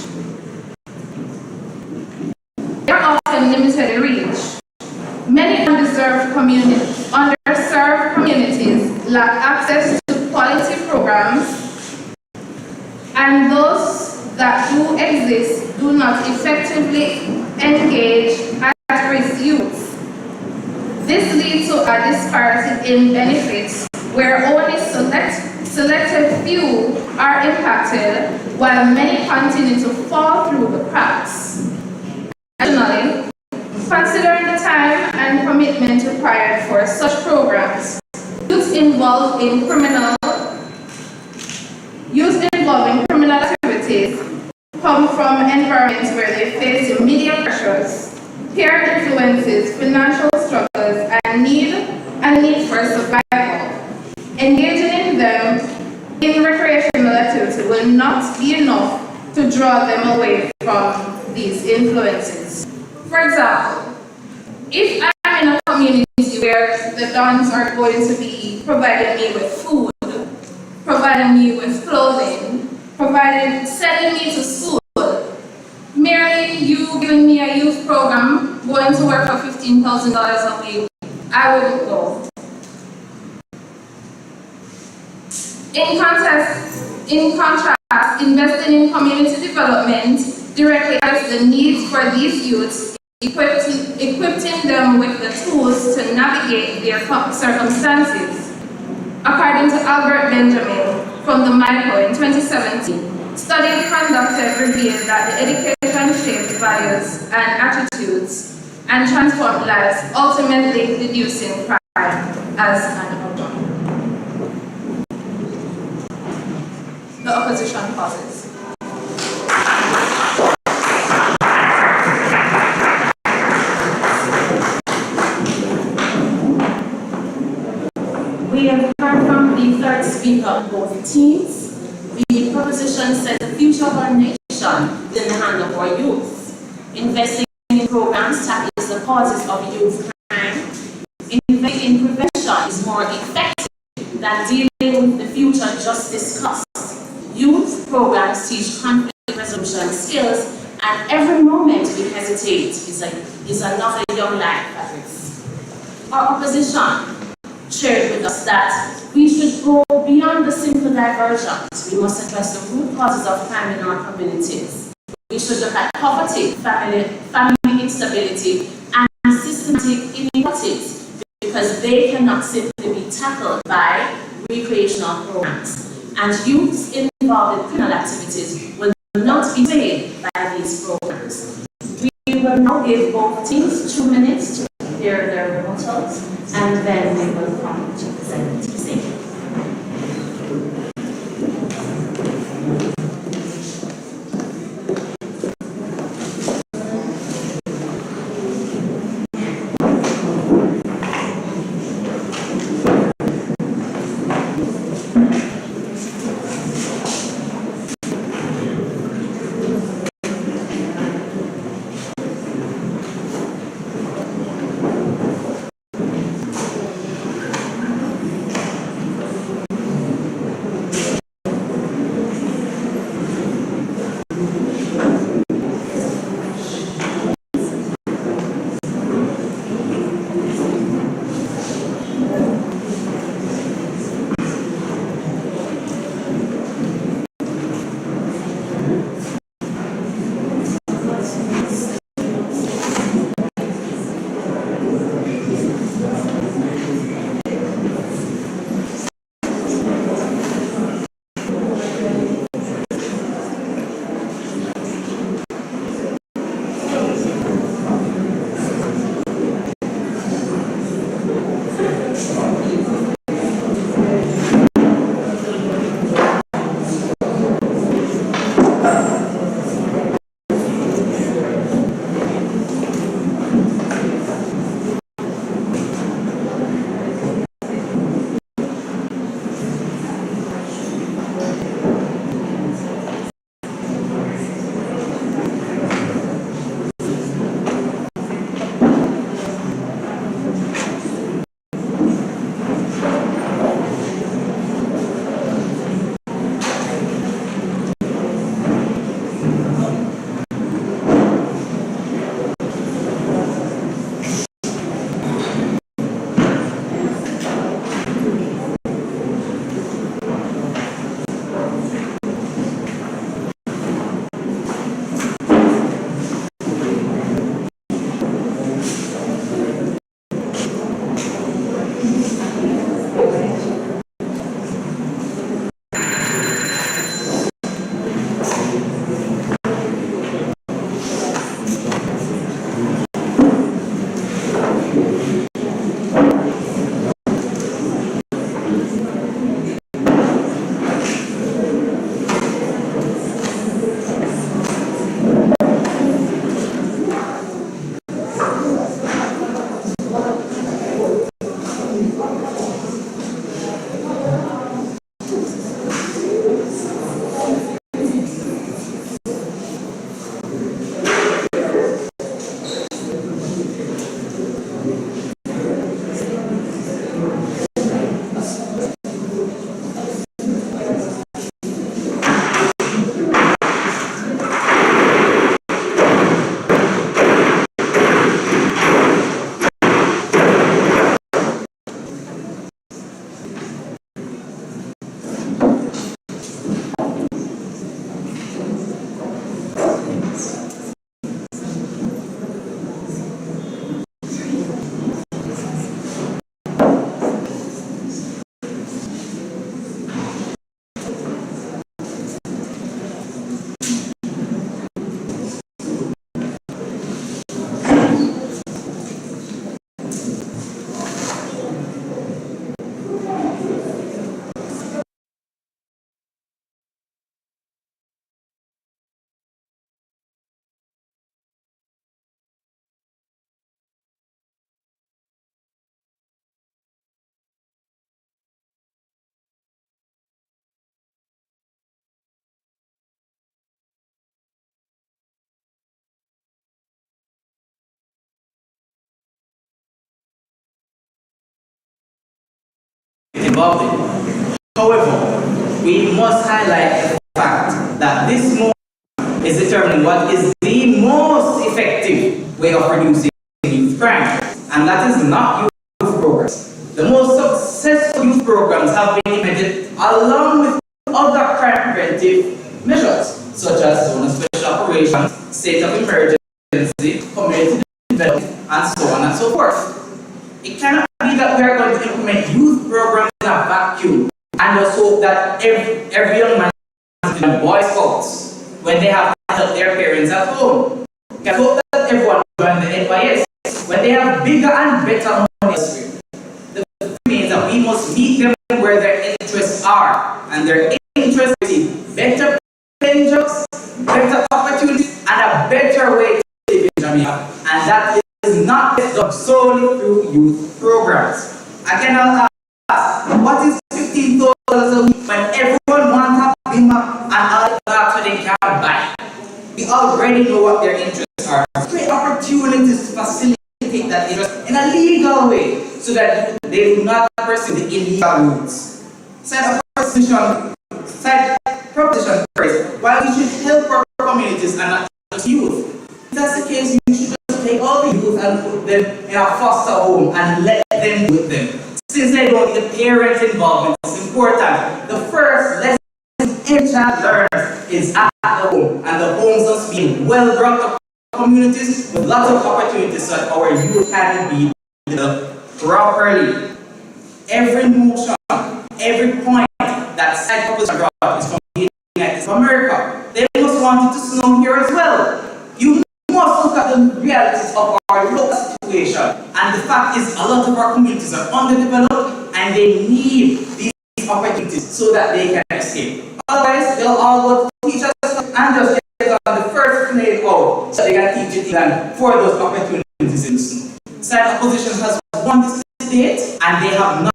Many underserved communities lack access to quality programs, and those that do exist do not effectively engage at-risk youth. This leads to a disparity in benefits where only selected few are impacted while many continue to fall through the cracks. Additionally, considering the time and commitment required for such programs, youth involved in criminal activities come from environments where they face immediate pressures, peer influences, financial struggles, and need for survival. Engaging in them in recreational activity will not be enough to draw them away from these influences. For example, if I'm in a community where the dons are going to be providing me with food, providing me with clothing, sending me to school, merely you giving me a youth program, going to work for $15,000 a week, I wouldn't go. In contrast, investing in community development directly addresses the needs for these youths, equipping them with the tools to navigate their circumstances. According to Albert Benjamin from the MICO in 2017, studies conducted revealed that the education shapes values and attitudes and transformed lives, ultimately reducing crime as an outcome. The opposition pauses. We have heard from the third speaker on both teams. The proposition says the future of our nation is in the hand of our youth. Investing in programs tackles the causes of youth crime. Investing in prevention is more effective than dealing with the future just discussed. Youth programs teach conflict resolution skills, and every moment we hesitate is another young life at risk. Our opposition shared with us that we should go beyond the simple diversions. We must address the root causes of crime in our communities. We should look at poverty, family instability, and systematic inequalities, because they cannot simply be tackled by recreational programs. And youths involved in criminal activities will not be swayed by these programs. We will now give both teams 2 minutes to prepare their rebuttals, and then we will come to present to say. involved in. However, we must highlight the fact that this moment is determining what is the most effective way of reducing youth crime, and that is not youth programs. The most successful youth programs have been implemented along with other crime preventive measures, such as zone of special operations, state of emergency, community development, and so on and so forth. It cannot be that we are going to implement youth programs in a vacuum and just hope that every young man is in Boy Scouts when they have to help their parents at home. We can hope that everyone join the NYS when they have bigger and better money elsewhere. The fact means that we must meet them where their interests are, and their interests is better paying jobs, better opportunities, and a better way to live in Jamaica. And that is not done solely through youth programs. I cannot ask, what is $15 a week when everyone wants a Bima and all that so they can buy? We already know what their interests are. Great opportunities to facilitate that interest in a legal way so that they do not pursue the illegal routes. Side proposition first, while we should help our communities and not just youth. If that's the case, you should just take all the youth and put them in a foster home and let them do with them. Since they don't need the parent involvement, it's important. The first lesson every child learns is at the home, and the homes must be well brought up communities with lots of opportunities so that our youth can be developed properly. Every motion, every point that side proposition brought is from the United States of America. They must want it to snow here as well. You must look at the realities of our local situation, and the fact is a lot of our communities are underdeveloped and they need these opportunities so that they can escape. Otherwise, they'll all go to teachers and just get on the first plane out so they can teach it and for those opportunities in the snow. Side opposition has won this debate and they have not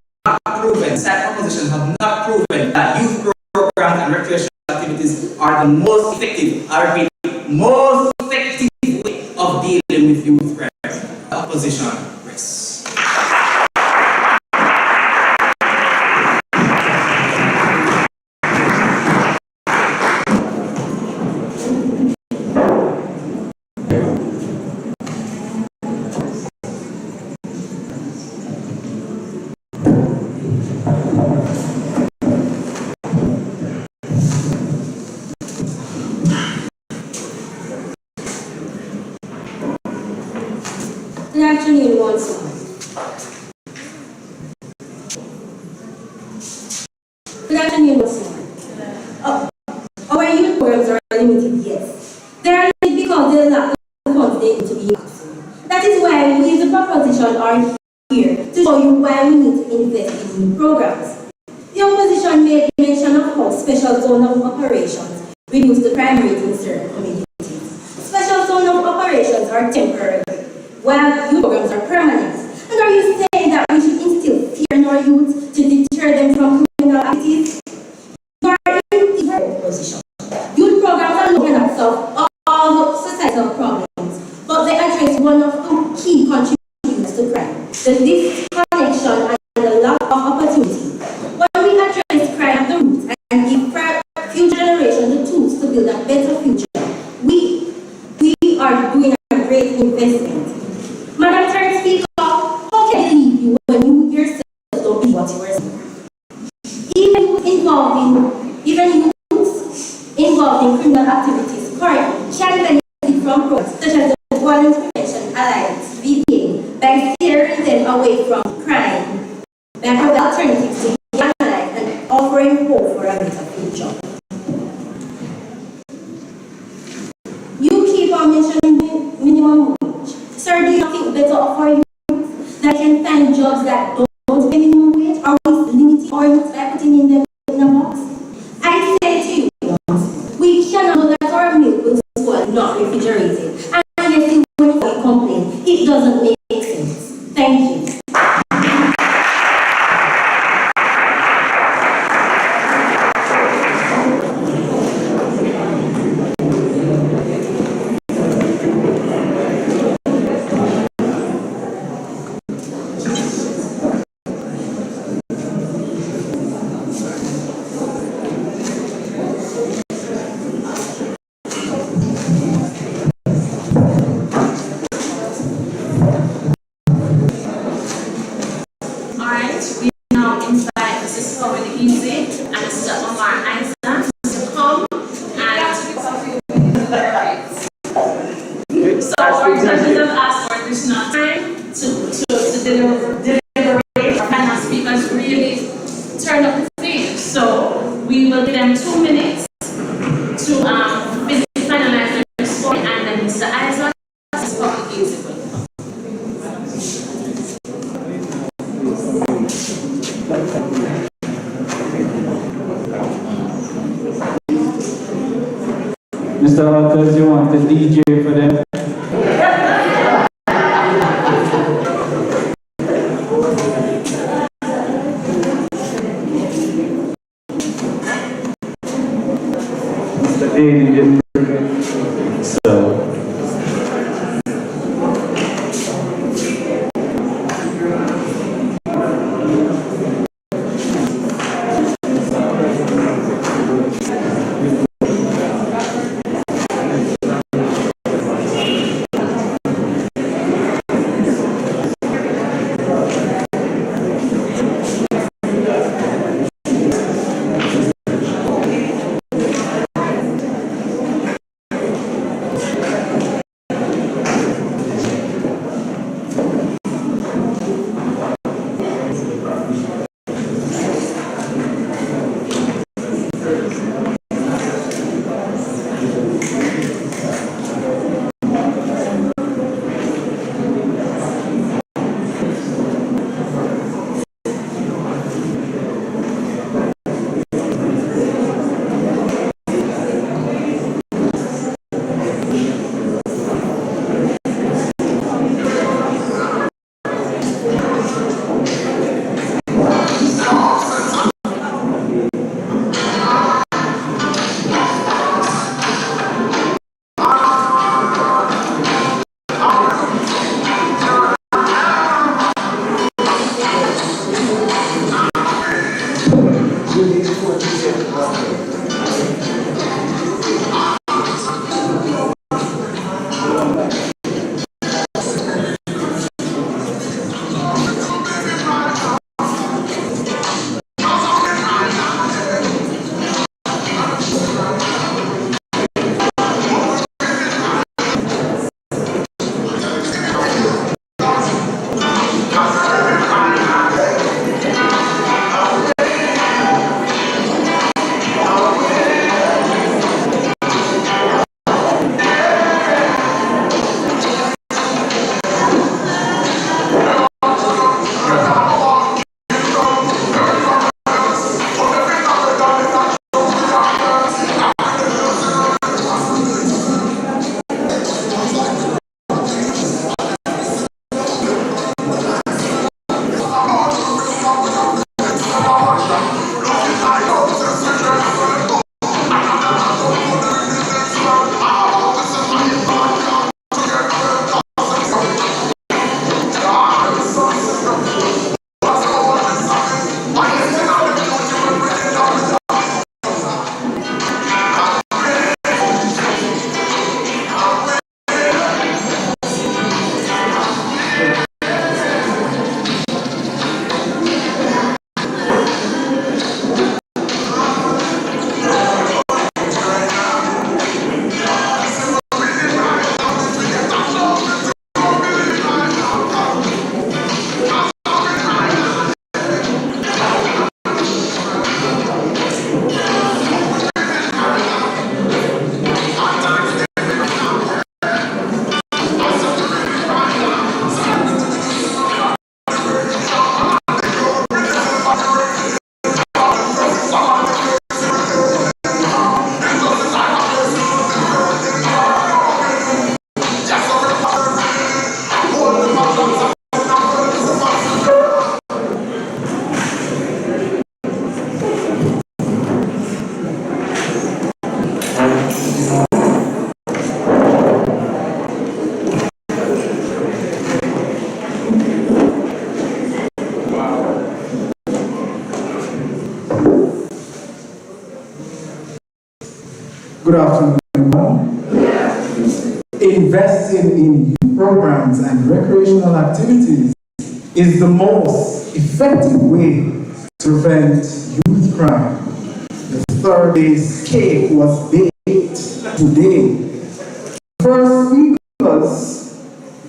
proven, side opposition have not proven that youth programs and recreational activities are the most effective, I repeat, most effective way of dealing with youth crime. The opposition rests. Good afternoon once more. Good afternoon once more. Our youth programs are limited, yes. They are limited because they lack the funds they need to be used. That is why we use the proposition are here to show you why we need to invest in new programs. The opposition made mention of how special zone of operations reduce the crime rate in certain communities. Special zone of operations are temporary, while youth programs are permanent. And are you saying that we should instill fear in our youth to deter them from criminal activities? You are in the position. Youth programs alone cannot solve all societal problems, but they address one of the key contributors to crime, the disconnection and the lack of opportunity. When we address crime at the root and give future generations the tools to build a better future, we are doing a great investment. Madam Third Speaker, how can I believe you when you yourself don't do what you are saying? Even youth involved in criminal activities currently can benefit from programs such as the Violence Prevention Alliance, VPA, by steering them away from crime, by providing alternatives to young life and offering hope for a better future. You keep on mentioning minimum wage. Sir, do you think better of our youth that can find jobs that don't pay minimum wage, or we limit our youth by putting in them in a box? I say to you, we cannot know that our milk will spoil, not refrigerated. And yes, when we complain, it doesn't make sense. Thank you. Mr. Omar Isaac to come and so our judges have asked for additional time to deliberate. Our final speakers really turned up the stage. So we will give them 2 minutes to finalize their story, and then Mr. Isaac is publicly visible. Mr. Walters, you want the DJ for them? Mr. Daly didn't bring it, so. Good afternoon, everyone. Investing in youth programs and recreational activities is the most effective way to prevent youth crime. third day's cake was baked today. First speakers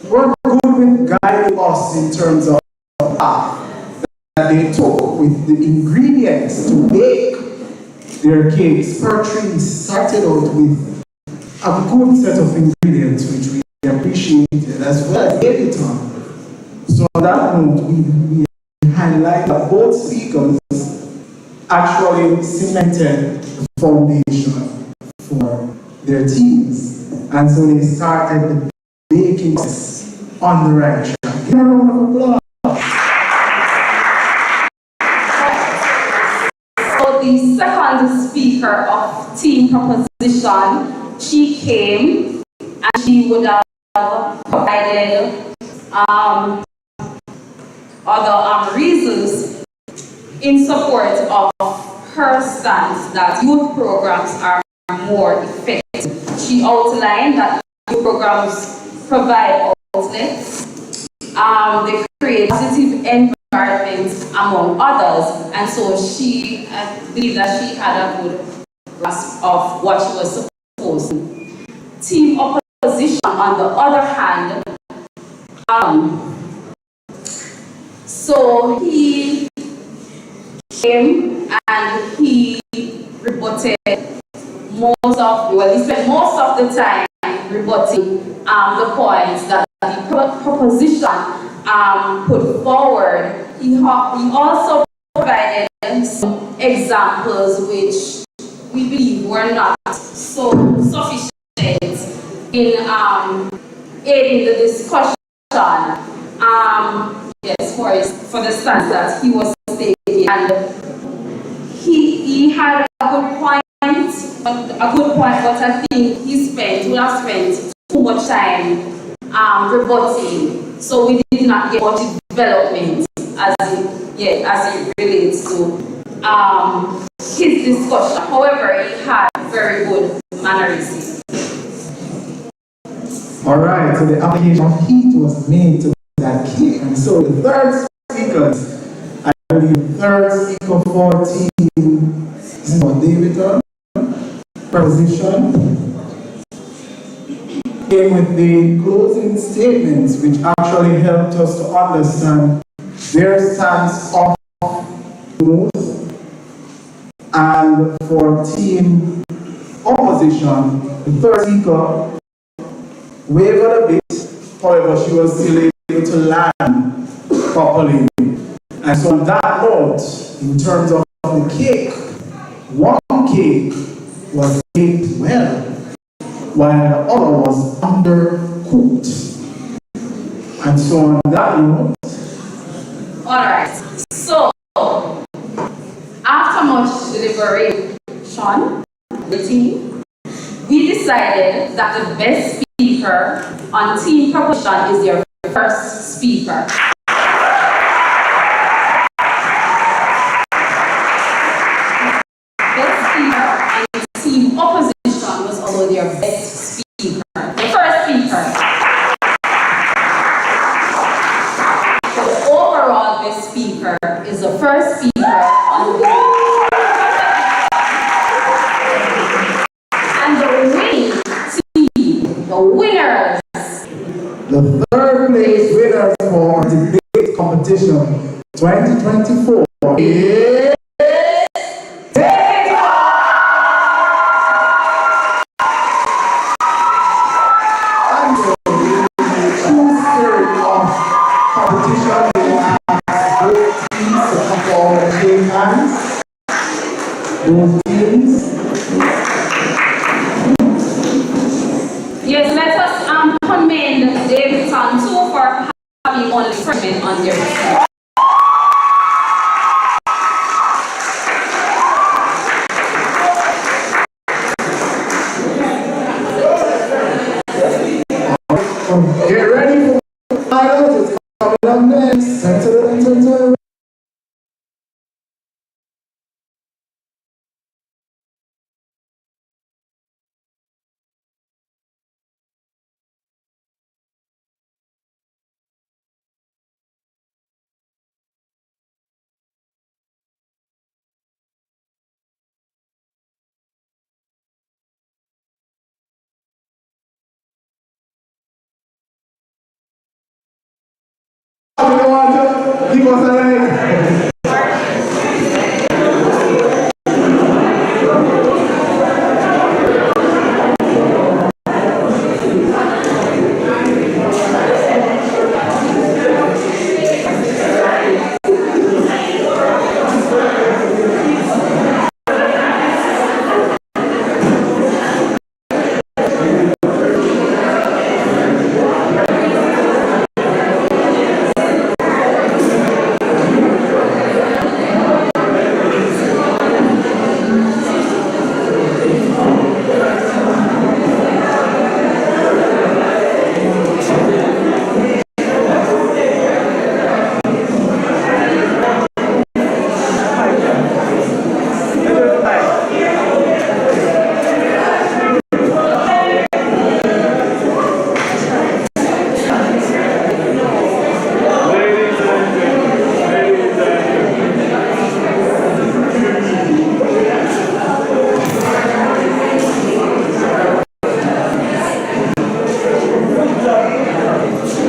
were good with guiding us in terms of the path that they took with the ingredients to bake their cakes. Per tree started out with a good set of ingredients which we appreciated as well as gave it on. So on that note, we highlight that both speakers actually cemented the foundation for their teams. And so they started the baking process on the right track. Give a round of applause. So the second speaker of team proposition, she came and she would have provided other reasons in support of her stance that youth programs are more effective. She outlined that youth programs provide outlets, they create positive environments among others, and so she, I believe that she had a good grasp of what she was supposed to. Team opposition, on the other hand, so he came and he rebutted he spent most of the time rebutting the points that the proposition put forward. He also provided some examples which we believe were not so sufficient in aiding the discussion. Yes, for the stance that he was taking, and he had a good point, but I think he would have spent too much time rebutting, so we did not get much development as it relates to his discussion. However, he had very good mannerism. All right, so the application of heat was made to that cake. And so the third speaker, I believe the third speaker for team, this is what David proposition, came with the closing statements which actually helped us to understand their stance of growth. And for team opposition, the third speaker wavered a bit, however, she was still able to land properly. And so on that note, in terms of the cake, one cake was baked well, while the other was undercooked. And so on that note, alright, so after much deliberation, the team, we decided that the best speaker on team proposition is their first speaker. Best speaker on team opposition was also their best speaker. The first speaker. So the overall best speaker is the first speaker on the winners. the third place winners for debate competition 2024 is competition, we ask both teams to come forward and shake hands. Both teams. Yes, let us commend Davidson too for having only freshmen on their team. Get ready for finals. It's coming up next. don't want to give us a leg.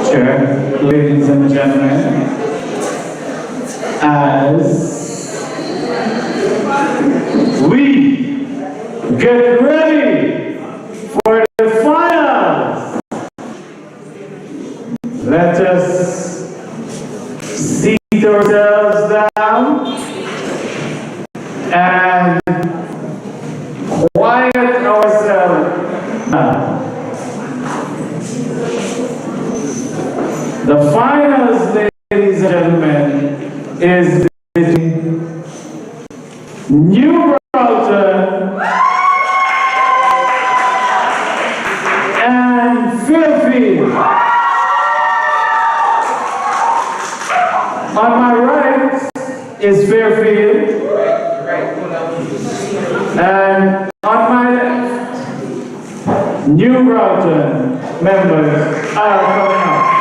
Chair, ladies and gentlemen, as we get ready for the finals, let us seat ourselves down and quiet ourselves now. The finals, ladies and gentlemen, is between New Broughton and Fairfield. On my right is Fairfield, and on my left, New Broughton members are coming up.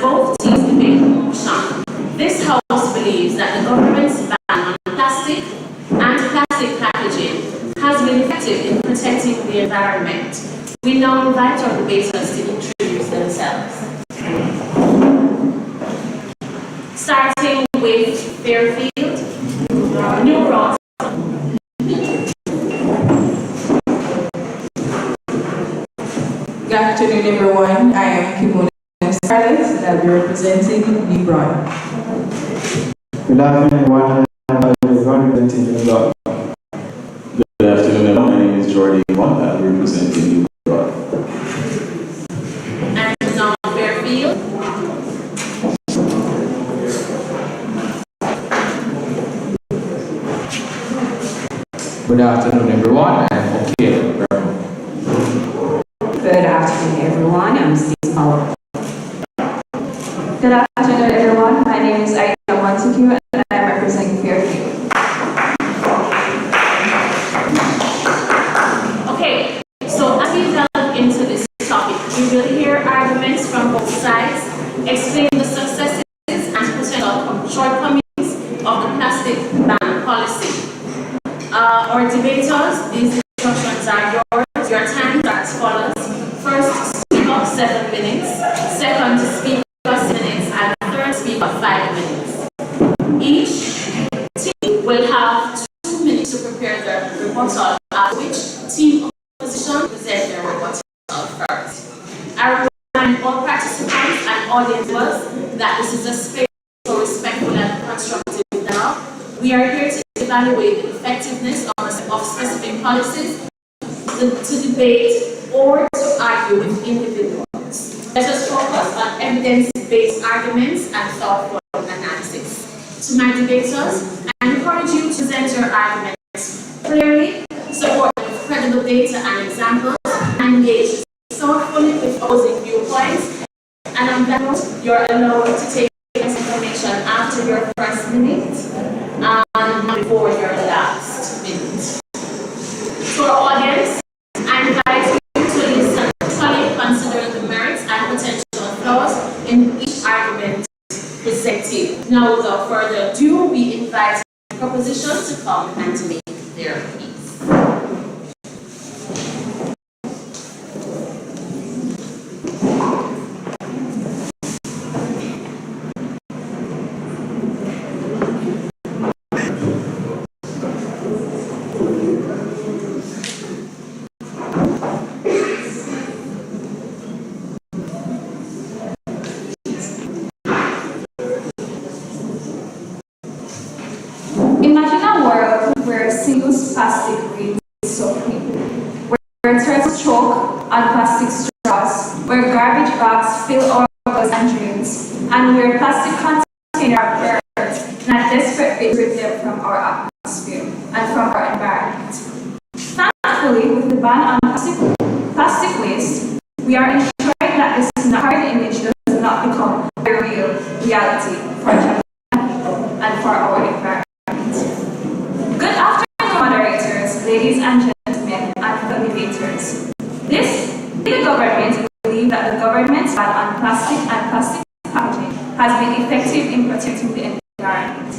both teams debate the motion, this House believes that the government's ban on plastic and plastic packaging has been effective in protecting the environment. We now invite our debaters to introduce themselves. Starting with Fairfield, New Ross. Good afternoon, everyone. I am Kimona Scarlett, and I'll be representing New Brown. Good afternoon, everyone. I'm representing New Brown. Good afternoon, everyone. My name is Jordy Vaughn. I'll be representing New Brown. And now Fairfield. Good afternoon, everyone. I'm okay. Good afternoon, everyone. I'm Steve Powell. Good afternoon, everyone. My name is Aida Montague, and I'm representing Fairfield. Okay, so as we delve into this topic, we will hear arguments from both sides, explain the successes and potential shortcomings of the plastic ban policy. Our debaters, these instructions are yours. Your time is as follows. First speaker, 7 minutes. Second speaker, 6 minutes. And third speaker, 5 minutes. Each team will have 2 minutes to prepare their rebuttal, after which team opposition present their rebuttal first. I remind all participants and audience members that this is a space for respectful and constructive dialogue. We are here to evaluate the effectiveness of specific policies, to debate or to argue with individuals. Let us focus on evidence-based arguments and thoughtful analysis. To my debaters, I encourage you to present your arguments clearly, support with credible data and examples, and engage thoughtfully with opposing viewpoints. And on that note, you're allowed to take this information after your first minute and before your last minute. To our audience, I invite you to listen fully, considering the merits and potential flaws in each argument presented. Now, without further ado, we invite the proposition to come and to make their piece. Imagine a world where single-use plastic reads so clean, where turtles choke on plastic straws, where garbage bags fill our bowls and drains, and where plastic containers are burned in a desperate bid to rid them from our atmosphere and from our environment. Thankfully, with the ban on plastic waste, we are ensuring that this hard image does not become a real reality for Jamaican people and for our environment. Good afternoon, moderators, ladies and gentlemen, and fellow debaters. The government believes that the government's ban on plastic and plastic packaging has been effective in protecting the environment.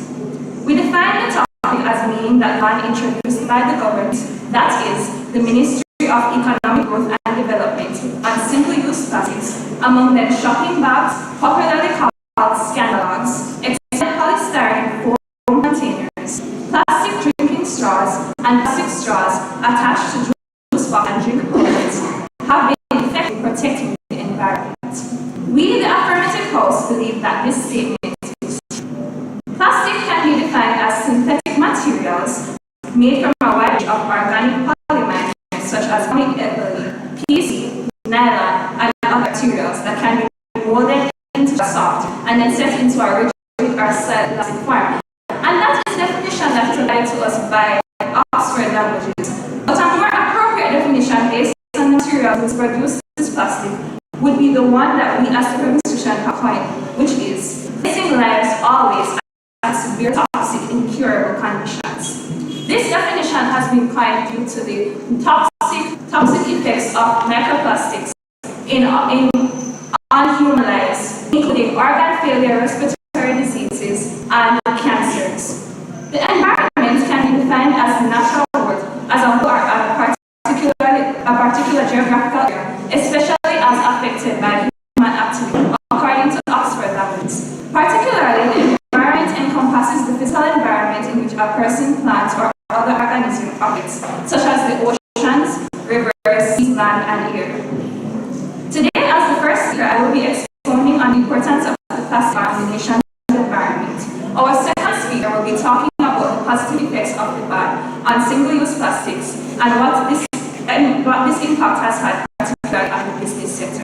We define the topic as meaning that ban introduced by the government, that is, the Ministry of Economic Growth and Development, on single-use plastics, among them shopping bags, popularly called scandalogs, extended polystyrene foam containers, plastic drinking straws, and plastic straws attached to juice box and drink buckets have been effective in protecting the environment. We, the affirmative House, believe that this statement is true. Plastic can be defined as synthetic materials made from a wide range of organic polymers such as polyethylene, PC, nylon, and other materials that can be molded into a soft and then set into a rigid or solid plastic form. And that is the definition that is applied to us by Oxford Languages. But a more appropriate definition based on the materials which produce this plastic would be the one that we as the Constitution have coined, which is placing lives always at severe toxic, incurable conditions. This definition has been coined due to the toxic effects of microplastics on human lives, including organ failure, respiratory diseases, and cancers. The environment can be defined as the natural world as a whole or a particular geographical area, especially as affected by human activity, according to Oxford Languages. Particularly, the environment encompasses the physical environment in which a person, plant, or other organism operates, such as the oceans, rivers, seas, land, and air. Today, as the first speaker, I will be expounding on the importance of the plastic in the nation's environment. Our second speaker will be talking about the positive effects of the ban on single-use plastics and what this impact has had, particularly on the business sector.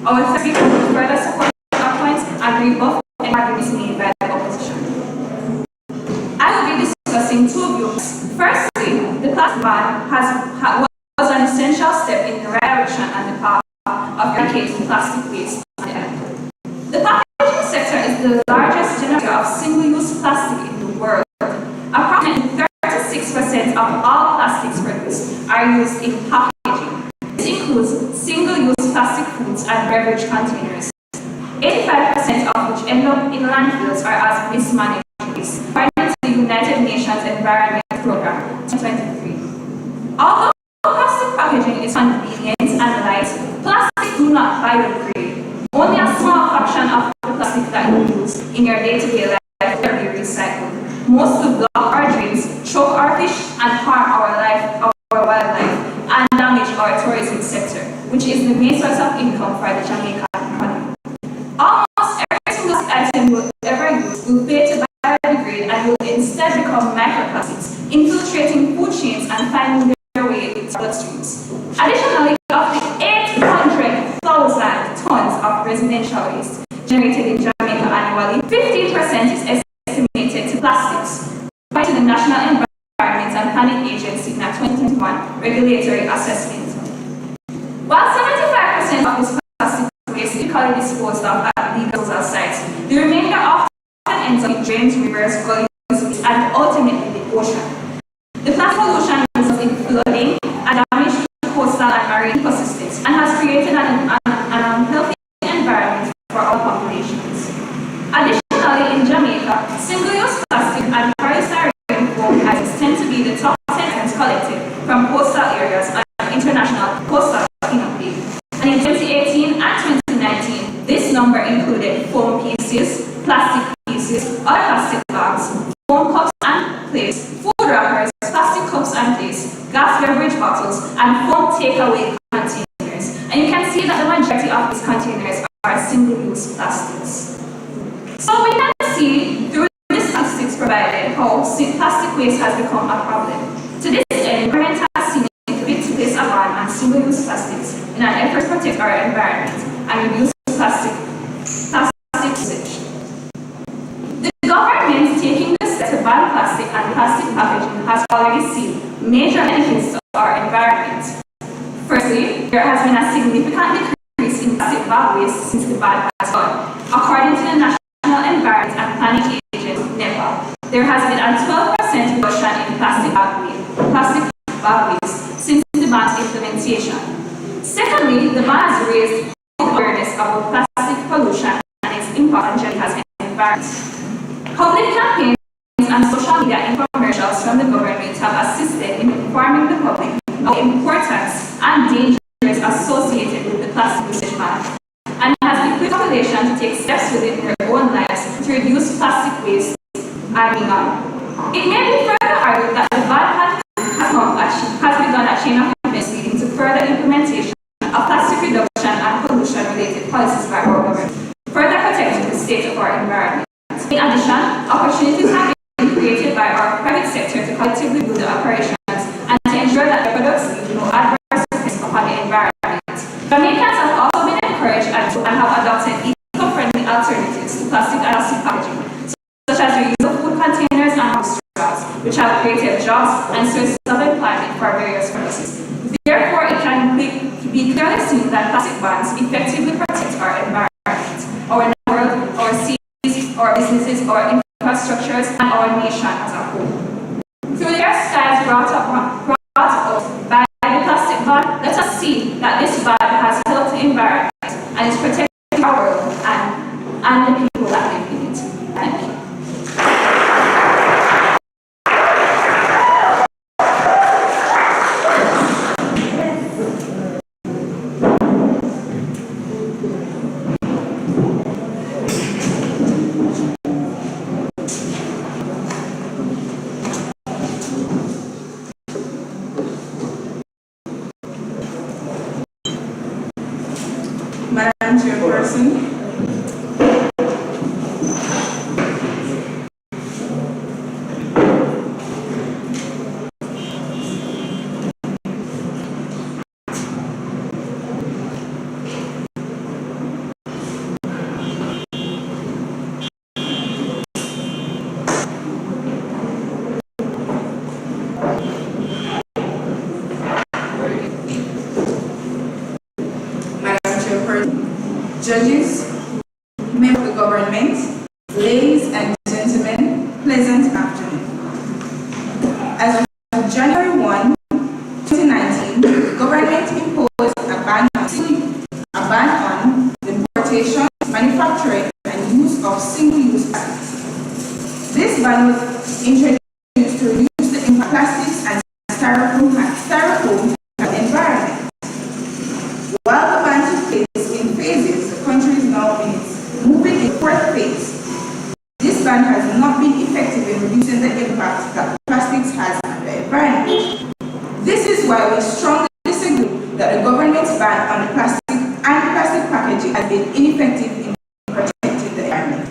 Our third speaker will further support our points and rebuff any arguments made by the opposition. I will be discussing two views. Firstly, the plastic ban was an essential step in the right direction and the path of eradicating plastic waste on the island. The packaging sector is the largest generator of single-use plastic in the world. Approximately 36% of all plastics produced are used in packaging. This includes single-use plastic foods and beverage containers, 85% of which end up in landfills or as mismanaged waste, according to the United Nations Environment Programme 2023. Although plastic packaging is convenient and light, plastics do not biodegrade. Only a small fraction of the plastic that you use in your day-to-day life will be recycled. Most will block our drains, choke our fish, and harm our wildlife, and damage our tourism sector, which is the main source of income for the Jamaican economy. Almost every single item you will ever use will fail to biodegrade and will instead become microplastics, infiltrating food chains and finding their way into bloodstreams. Additionally, of the 800,000 tons of residential waste generated in Jamaica annually, 15% is estimated to plastics, according to the National Environment and Planning Agency in a 2021 regulatory assessment. While 75% of this plastic waste is typically disposed of at legal sites, the remainder often ends up in drains, rivers, gullies, and ultimately the ocean. The plastic pollution results in flooding and damage to coastal and marine ecosystems and has created an unhealthy environment for all populations. Additionally, in Jamaica, single-use plastic and polystyrene foam items tend to be the top 10 items collected from coastal areas on international coastal cleanup day. And in 2018 and 2019, this number included foam pieces, plastic pieces, other plastic bags, foam cups and plates, food wrappers, plastic cups and plates, gas beverage bottles, and foam takeaway containers. And you can see that the majority of these containers are single-use plastics. So we can see through the statistics provided how plastic waste has become a problem. To this end, government has seen it fit to place a ban on single-use plastics in an effort to protect our environment and reduce plastic usage. The government taking the step to ban plastic and plastic packaging has already seen major benefits to our environment. Firstly, there has been a significant decrease in plastic bag waste since the ban has gone. According to the National Environment and Planning Agency, NEPA, there has been a 12% reduction in plastic bag waste since the ban's implementation. Secondly, the ban has raised awareness about plastic pollution and its impact on Jamaica's environment. Public campaigns and social media infomercials from the government have assisted in informing the public of the importance and dangers associated with the plastic usage ban, and has equipped the population to take steps within their own lives to reduce plastic waste and beyond. It may be further argued that the ban has begun a chain of events leading to further implementation of plastic reduction and pollution-related policies by our government, further protecting the state of our environment. In addition, opportunities have been created by our private sector to collectively build the operations and to ensure that the products leave no adverse effects upon the environment. Jamaicans have also been encouraged and have adopted eco-friendly alternatives to plastic and plastic packaging, such as the use of food containers and house straws, which have created jobs and sources of employment for various purposes. Therefore, it can be clearly seen that plastic bans effectively protect our environment, our world, our seas, our businesses, our infrastructures, and our nation as a whole. Through the exercise brought out by the plastic ban, let us see that this ban has helped the environment and is protecting our world and and the people that live in it. Thank you. Madam Chairperson, judges, members of the government, ladies and gentlemen, pleasant afternoon. As of January 1, 2019, the government imposed a ban on the importation, manufacturing, and use of single-use plastics. This ban was introduced to reduce the impact of plastics and styrofoam on the environment. While the ban took place in phases, the country is now moving in fourth phase. This ban has not been effective in reducing the impact that plastics has on the environment. This is why we strongly disagree that the government's ban on the plastic and plastic packaging has been ineffective in protecting the environment.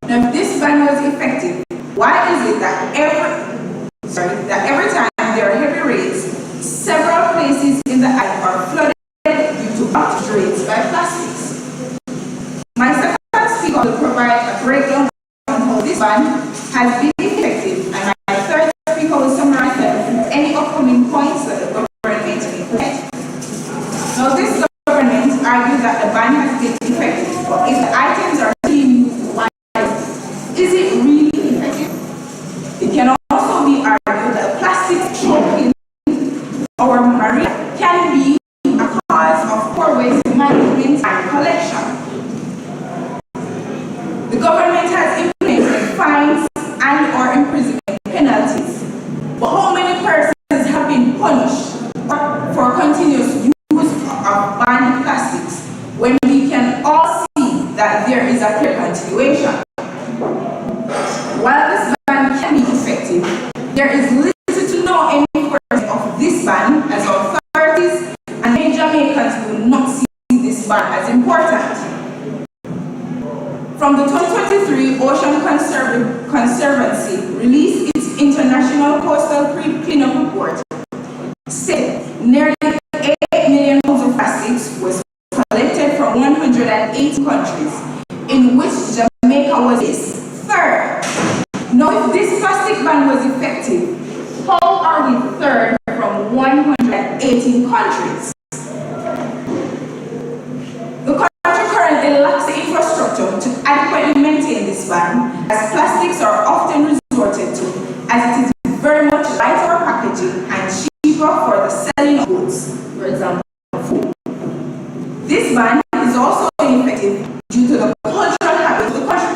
Now, if this ban was effective, why is it that every time there are heavy rains, several places in the island are flooded due to blocked drains by plastics? My second speaker will provide a breakdown on how this ban has been effective, and my third speaker will summarize any upcoming points that the government may implement. Now, this government argues that the ban has been effective, but if the items are still used wisely, is it really effective? It can also be argued that plastic choking our marine can be a cause of poor waste management and collection. The government has implemented fines and/or imprisonment penalties, but how many persons have been punished for continuous use of banned plastics when we can all see that there is a clear continuation? While this ban can be effective, there is little to no enforcement of this ban, as authorities and many Jamaicans do not see this ban as important. From the 2023 Ocean Conservancy released its International Coastal Cleanup Report, said nearly 8 million pounds of plastics was collected from 180 countries, in which Jamaica was third. Now, if this plastic ban was effective, how are we third from 118 countries? The country currently lacks the infrastructure to adequately maintain this ban, as plastics are often resorted to, as it is very much lighter packaging and cheaper for the selling of goods, for example, food. This ban is also ineffective due to the cultural habits of the country.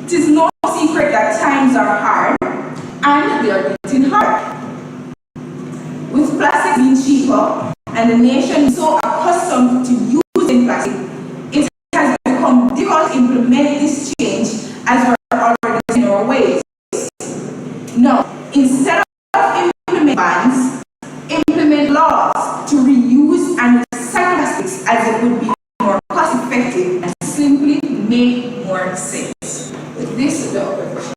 It is no secret that times are hard and they are getting hard. With plastic being cheaper and the nation so accustomed to using plastic, it has become difficult to implement this change as we are already in our ways. Now, instead of implementing bans, implement laws to reuse and recycle plastics, as it would be more cost effective and simply make more sense. With this, the operation.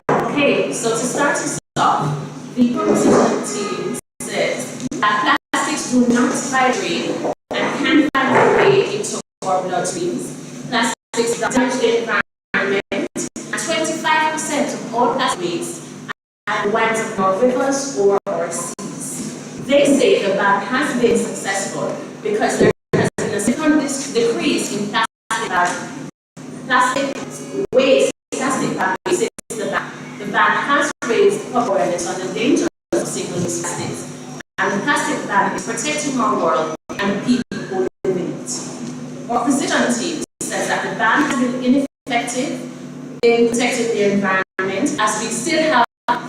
Okay, so to start this off, the proposition team says that plastics do not biodegradate and can find their way into our bloodstreams. Plastics damage the environment, and 25% of all plastic waste winds up in our rivers or our seas. They say the ban has been successful because there has been a significant decrease in plastic waste since the ban. The ban has raised awareness on the dangers of plastic ban is protecting our world and the people who live in it. Our opposition team says that the ban has been ineffective in protecting the environment as we still have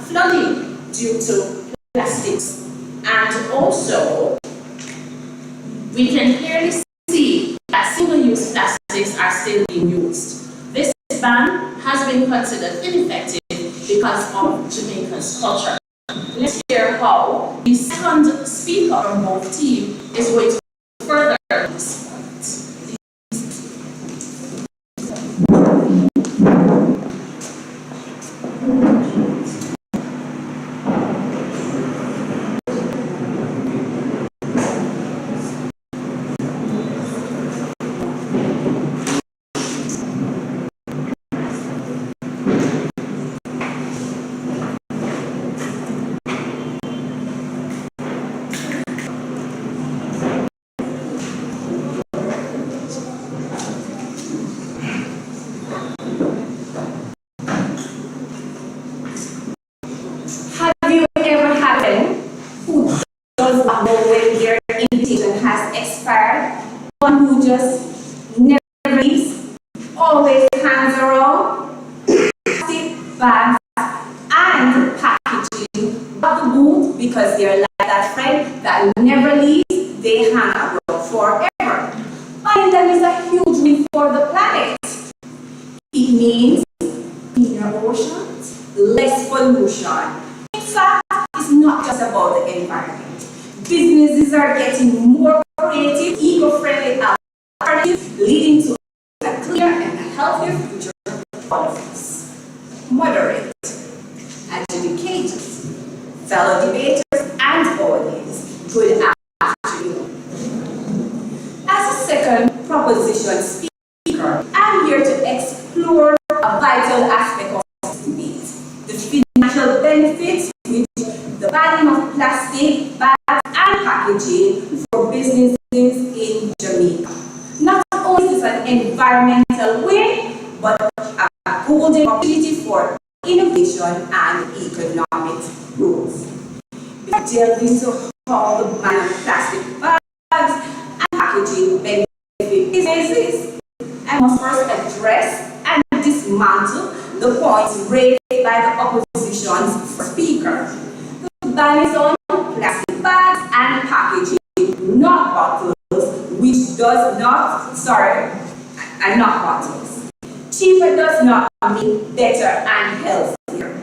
flooding due to plastics. And also, we can clearly see that single-use plastics are still being used. This ban has been considered ineffective because of Jamaica's culture. Let's hear how the second speaker from both teams is going to further this point. Have you ever had a friend who does not know when their invitation has expired? One who just never leaves, always hangs around, plastic bags and packaging up the boot because they're like that friend that never leaves, they hang around forever. And that is a huge win for the planet. It means cleaner oceans, less pollution. In fact, it's not just about the environment. Businesses are getting more creative, eco-friendly alternatives, leading to a clear and healthier future for all of us. Moderate, adjudicators, fellow debaters, and audience, good afternoon. As a second proposition speaker, I'm here to explore a vital aspect of this debate, the financial benefits which the banning of plastic bags and packaging for businesses in Jamaica. Not only is it an environmental win, but a golden opportunity for innovation and economic growth. Before I delve into how the ban of plastic bags and packaging benefit businesses, I must first address and dismantle the points raised by the opposition's speaker. The ban is on plastic bags and packaging, not bottles, which does not, and not bottles. Cheaper does not mean better and healthier.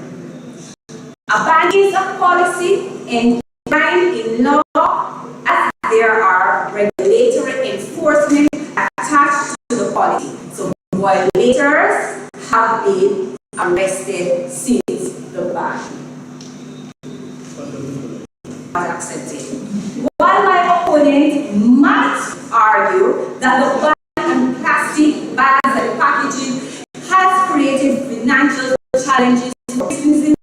A ban is a policy enshrined in law as there are regulatory enforcement attached to the policy. So violators have been arrested since the ban. Not accepted. While my opponent might argue that the ban on plastic bags and packaging has created financial challenges for businesses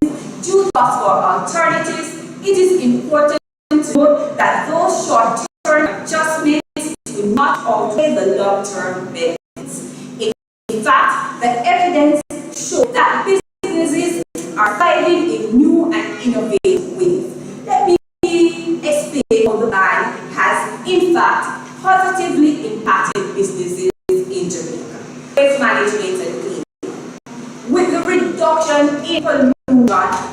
due to cost for alternatives, it is important to note that those short-term adjustments do not outweigh the long-term benefits. In fact, the evidence shows that businesses are thriving in new and innovative ways. Let me explain how the ban has, in fact, positively impacted businesses in Jamaica. Waste management and cleaning. With the reduction in pollution,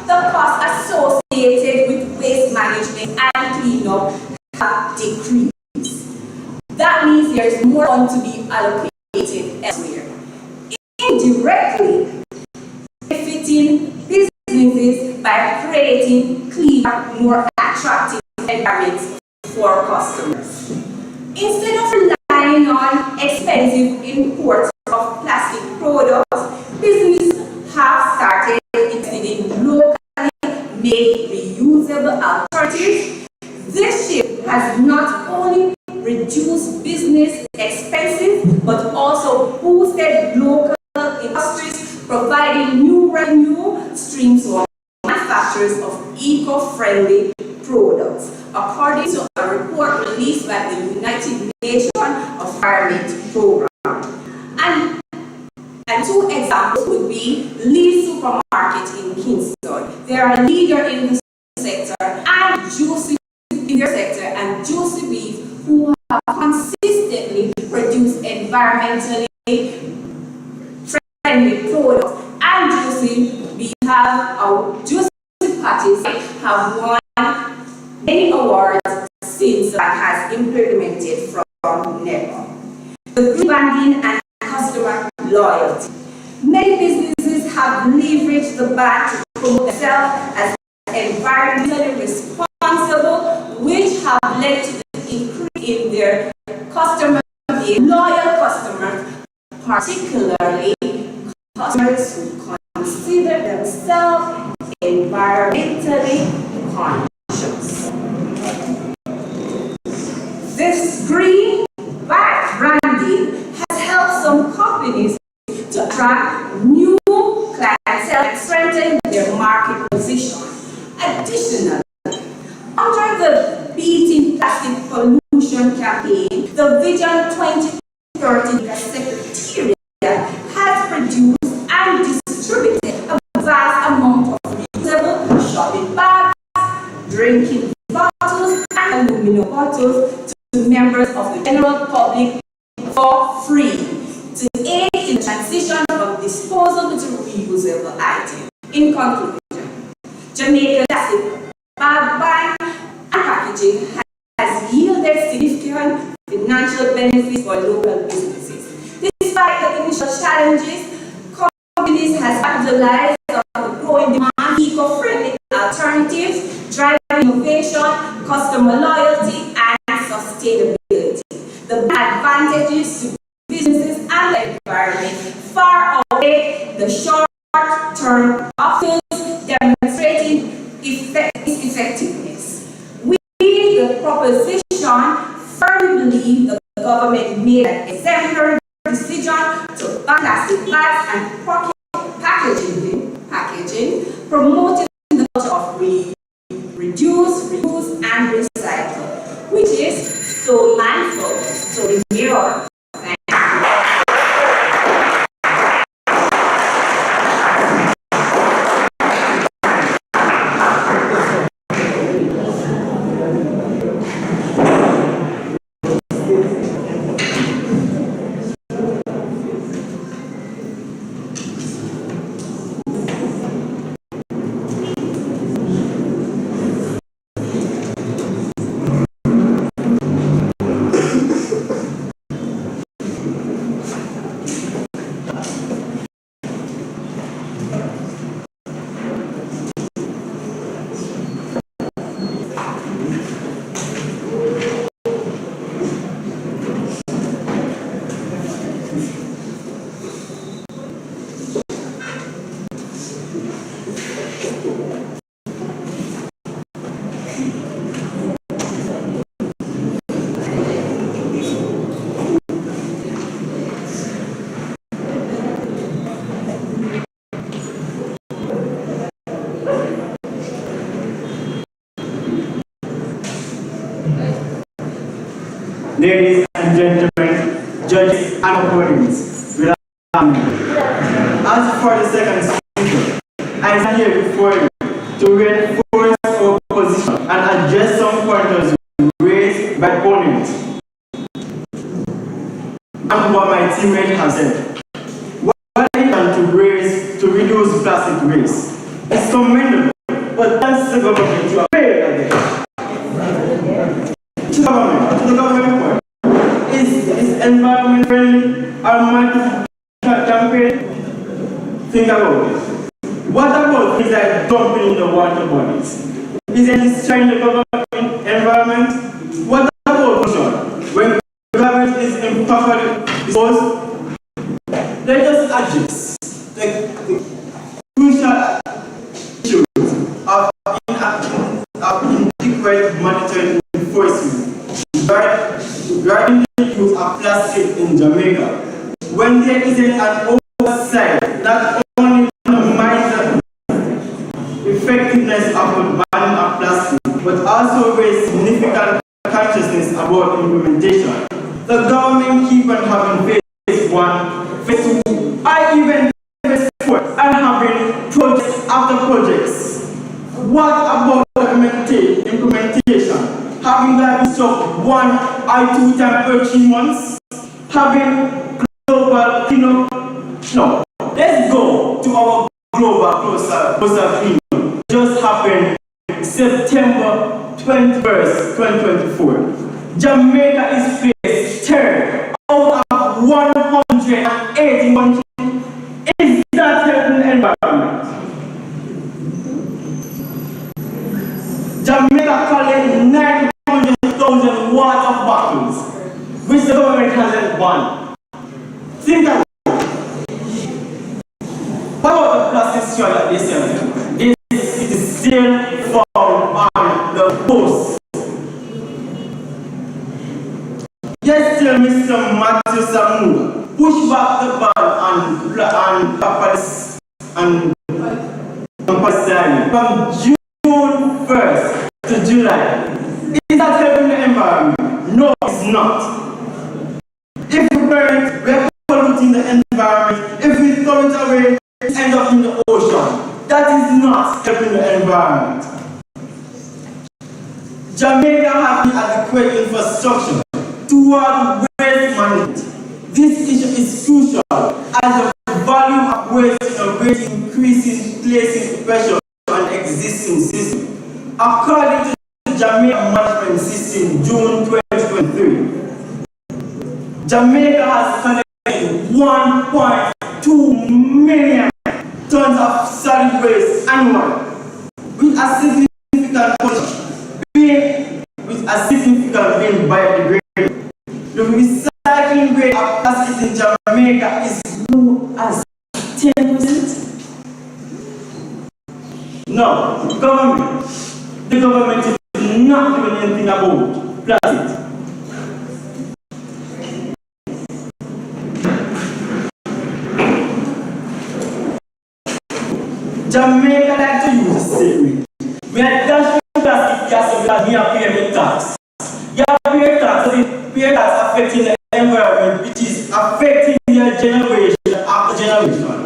the costs associated with waste management and cleanup have decreased. That means there is more funds to be allocated elsewhere. Indirectly benefiting businesses by creating cleaner, more attractive environments for customers. Instead of relying on expensive imports of plastic products, businesses have started investing in locally made reusable alternatives. This shift has not only reduced business expenses but also boosted local industries, providing new revenue streams for manufacturers of eco-friendly products, according to a report released by the United Nations Environment Program. And two examples would be Lee's Supermarket in Kingston. They are a leader in the sector, and Juicy in their environmentally friendly products. And juicy, we have our juicy patties have won many awards since that has implemented from NEPA. The green branding and customer loyalty. Many businesses have leveraged the ban to promote themselves as environmentally responsible, which have led to the increase in their customer base. Loyal customers, particularly customers who consider themselves environmentally conscious. This green branding has helped some companies to attract new clientele and strengthen their market position. Additionally, under the Beating Plastic Pollution campaign, the Vision 2030 Secretariat has produced and distributed a vast amount of reusable shopping bags, drinking bottles, and aluminum bottles to members of the general public for free to aid in the transition from disposable to reusable items. In conclusion, Jamaica's plastic bag ban and packaging has yielded significant financial benefits for local businesses. Despite the initial challenges, companies have capitalized on the growing demand for eco-friendly alternatives, driving innovation, customer loyalty, and sustainability. The advantages to businesses and the environment far outweigh the short-term obstacles, demonstrating its effectiveness. We, the proposition, firmly believe the government made an exemplary decision to ban plastic bags and pocket packaging, promoting the culture of reduce, reuse, and recycle, which is so mindful, so demure. Thank you. Ladies and gentlemen, judges and opponents, good afternoon. As for the second speaker, I stand here before you to reinforce our position and address some pointers raised by opponents and what my teammate has said. What I can to reduce plastic waste is commendable, but that's the government to fail again. To the government point, is environment friendly or multi campaign? Think about it. What about things like dumping in the water bodies? Is it destroying the government environment? What about pollution? When the government is improperly disposed, let us address the crucial issues of inadequate monitoring enforcement regarding the use of plastic in Jamaica. When there isn't an oversight, not only minimize the effectiveness of the ban of plastic, but also raise significant consciousness about implementation. The government keep on having phase 1, phase 2, or even phase 4, and having projects after projects. What about implementation? Having that stuff 1 or 2 times per 3 months? Having global cleanup? No. Let's go to our global closer cleanup. Just happened September 21st, 2024. Jamaica is placed third out of 180 countries. Is that helping the environment? Jamaica collected 900,000 water bottles, which the government hasn't banned. Think about it. What about the plastic straw that they sell? It is still found on the coast. Yes, still Mr. Matthew Samuel, push back the ban on Papalis and Pakistani from June 1st to July. Is that helping the environment? No, it's not. If we're polluting the environment, if we throw it away, it ends up in the ocean. That is not helping the environment. Jamaica has adequate infrastructure toward waste management. This issue is crucial as the volume of waste is increasing, placing pressure on existing systems. According to the Jamaica Management System, June 2023, Jamaica has collected 1.2 million tons of solid waste annually, with a significant portion being biodegradable. The recycling rate of plastic in Jamaica is low as 10%. No, the government is not doing anything about plastic. Jamaica like to use the state rate. We are dashing plastic gas because we are paying tax. You are paying tax, so pay tax affecting the environment, which is affecting your generation after generation.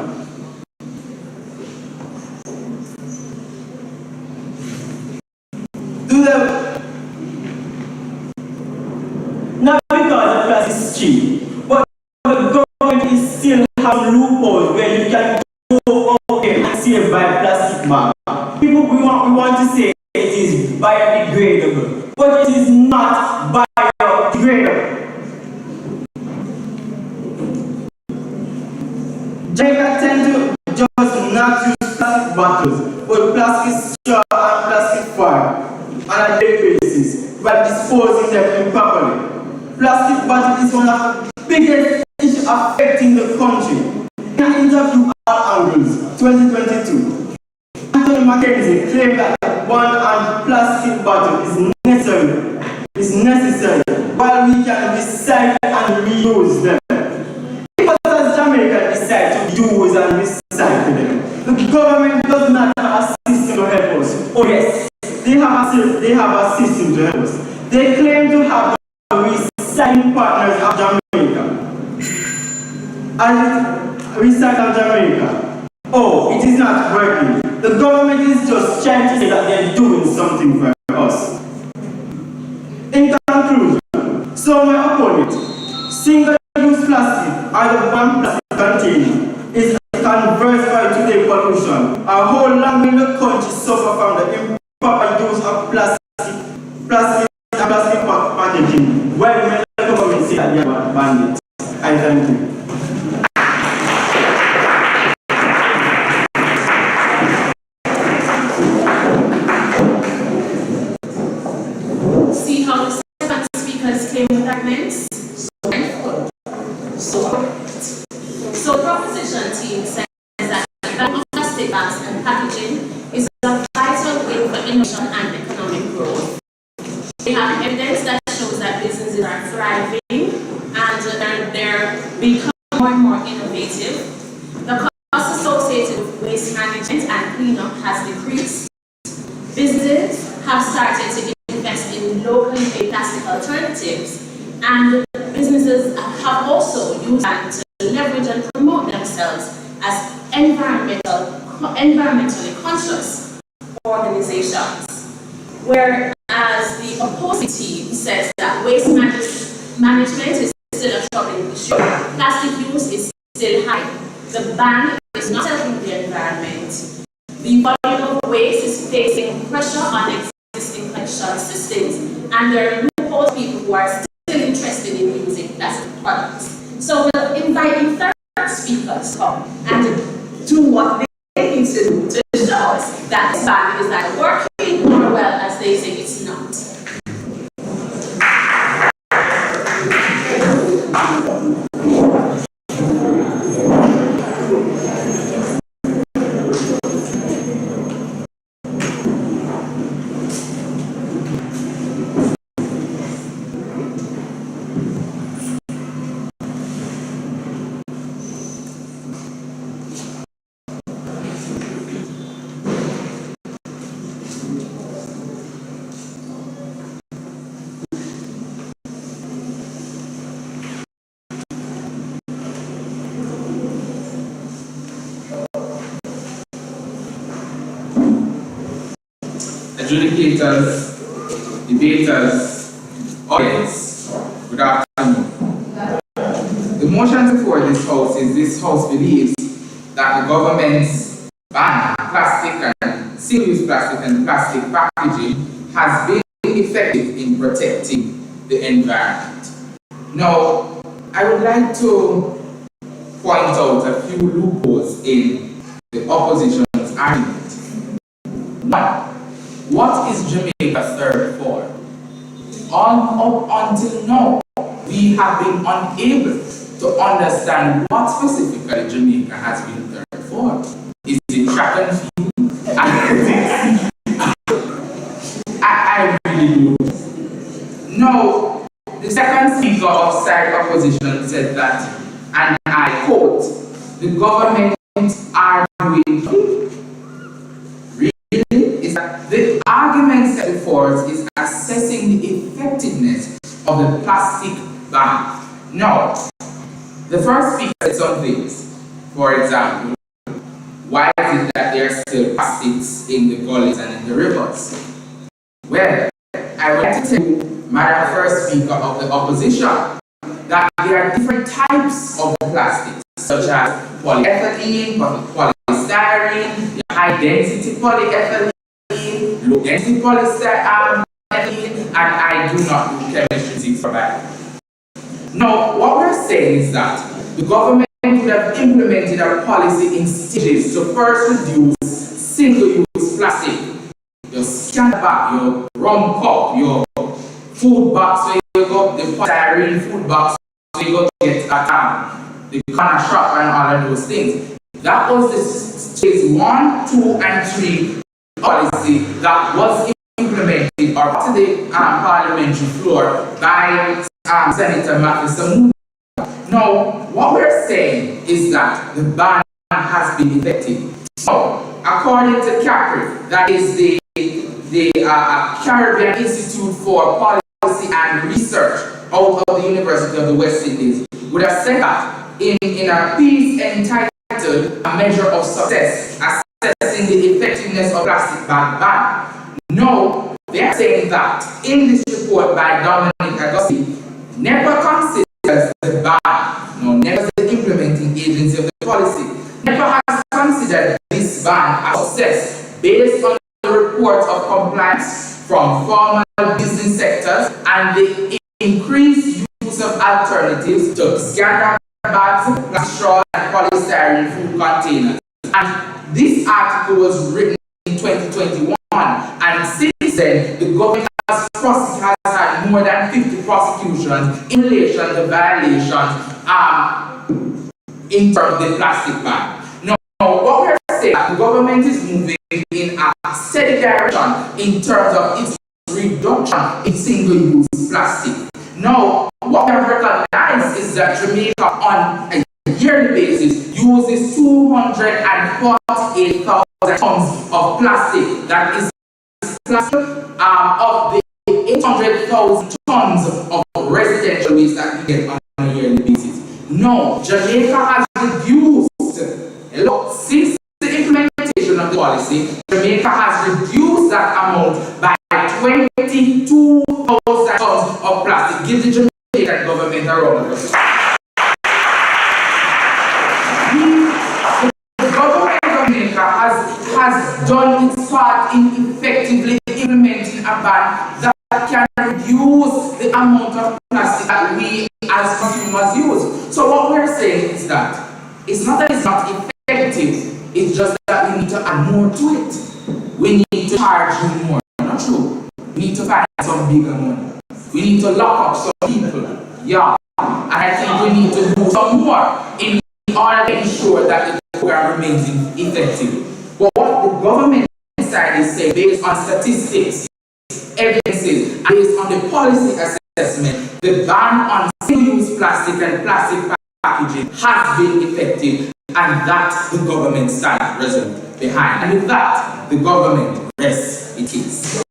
Not because the plastic is cheap, but the government is still having loopholes where you can go out there and save by plastic bag. People, we want to say it is biodegradable, but it is not biodegradable. Jamaica tend to just not use plastic bottles, but plastic straw and plastic foil on a daily basis by disposing them improperly. Plastic bottle is one of the biggest issues affecting the country. In an interview All Angles 2022, Anthony Mackenzie claimed that the ban on plastic bottle is necessary while we can recycle and reuse them. If as Jamaica decide to use and recycle them, the government does not have a system to help us. Oh yes, they have a system to help us. They claim to have recycling partners of Jamaica. And recycle Jamaica. Oh, it is not working. The government is just trying to say that they're doing something for us. In conclusion, so my opponent, single-use plastic, either one plastic container, is converse by today pollution. Our whole land in the country suffer from the improper use of plastic packaging. Well, when the government say that they are banned it. I thank you. See how the second speakers came with arguments? So the proposition team says that the ban of plastic bags and packaging is a vital way for innovation and economic growth. They have evidence that shows that businesses are thriving and they're becoming more and more innovative. The cost associated with waste management and cleanup has decreased. Businesses have started to invest in locally made plastic alternatives, and businesses have also used that to leverage and promote themselves as environmentally conscious organizations. Whereas the opposing team says that waste management is still a troubling issue. Plastic use is ban is not helping the environment. The volume of waste is placing pressure on existing collection systems, and there are loopholes people who are still interested in using plastic products. So we'll invite the third speaker to come and do what they need to do to show us that this ban is either working or, well, as they say, it's not. Adjudicators, debaters, audience, good afternoon. The motion before this House believes that the government's ban on plastic and single-use plastic and plastic packaging has been effective in protecting the environment. Now, I would like to point out a few loopholes in the opposition's argument. One, what is Jamaica served for? Up until now, we have been unable to understand what specifically Jamaica has been served for. Is it track and field? I really don't. No, the second speaker of side opposition said that, and I quote, the government are doing is that the argument set before us is assessing the effectiveness of the plastic ban. Now, the first speaker said some things. For example, why is it that there are still plastics in the gullies and in the rivers? Well, I would like to tell you, Madam First Speaker of the opposition, that there are different types of plastics, such as polyethylene, polystyrene, high-density polyethylene, low-density polystyrene, and I do not do chemistry for that. Now, what we're saying is that the government would have implemented a policy in stages to first reduce single-use plastic. Your scan bag, your rum cup, your food box where you go, the polystyrene food box where you go to get the corner shop and all of those things. That was the stage 1, 2, and 3 policy that was implemented or to the parliamentary floor by Senator Matthew Samuda. Now, what we're saying is that the ban has been effective. So, according to CAPRI, that is the Caribbean Institute for Policy and Research out of the University of the West Indies, would have said that in a piece entitled A Measure of Success, assessing the effectiveness of plastic bag ban. No, they are saying that in this report by Dominic Agosti, never considers the ban, no, never the implementing agency of the policy, never has considered this ban a success based on the report of compliance from formal business sectors and the increased use of alternatives to scanner bags, plastic straws, and polystyrene food containers. And this article was written in 2021, and since then, the government has had more than 50 prosecutions in relation to violations in terms of the plastic ban. Now, what we're saying, the government is moving in a steady direction in terms of its reduction in single-use plastic. Now, what we have recognized is that Jamaica on a yearly basis uses 248,000 tons of plastic. That is plastic of the 800,000 tons of residential waste that we get on a yearly basis. No, Jamaica has reduced, since the implementation of the policy, Jamaica has reduced that amount by 22,000 tons of plastic. Give the Jamaican government a round of applause. that can reduce the amount of plastic that we as consumers use. So what we're saying is that it's not that it's not effective, it's just that we need to add more to it. We need to charge you more, not true. We need to find some bigger money. We need to lock up some people. Yeah. And I think we need to do some more in order to ensure that the program remains effective. But what the government side is saying, based on statistics, evidences, and based on the policy assessment, the ban on single-use plastic and plastic packaging has been effective, and that the government stands resolute behind. And with that, the government rests its case.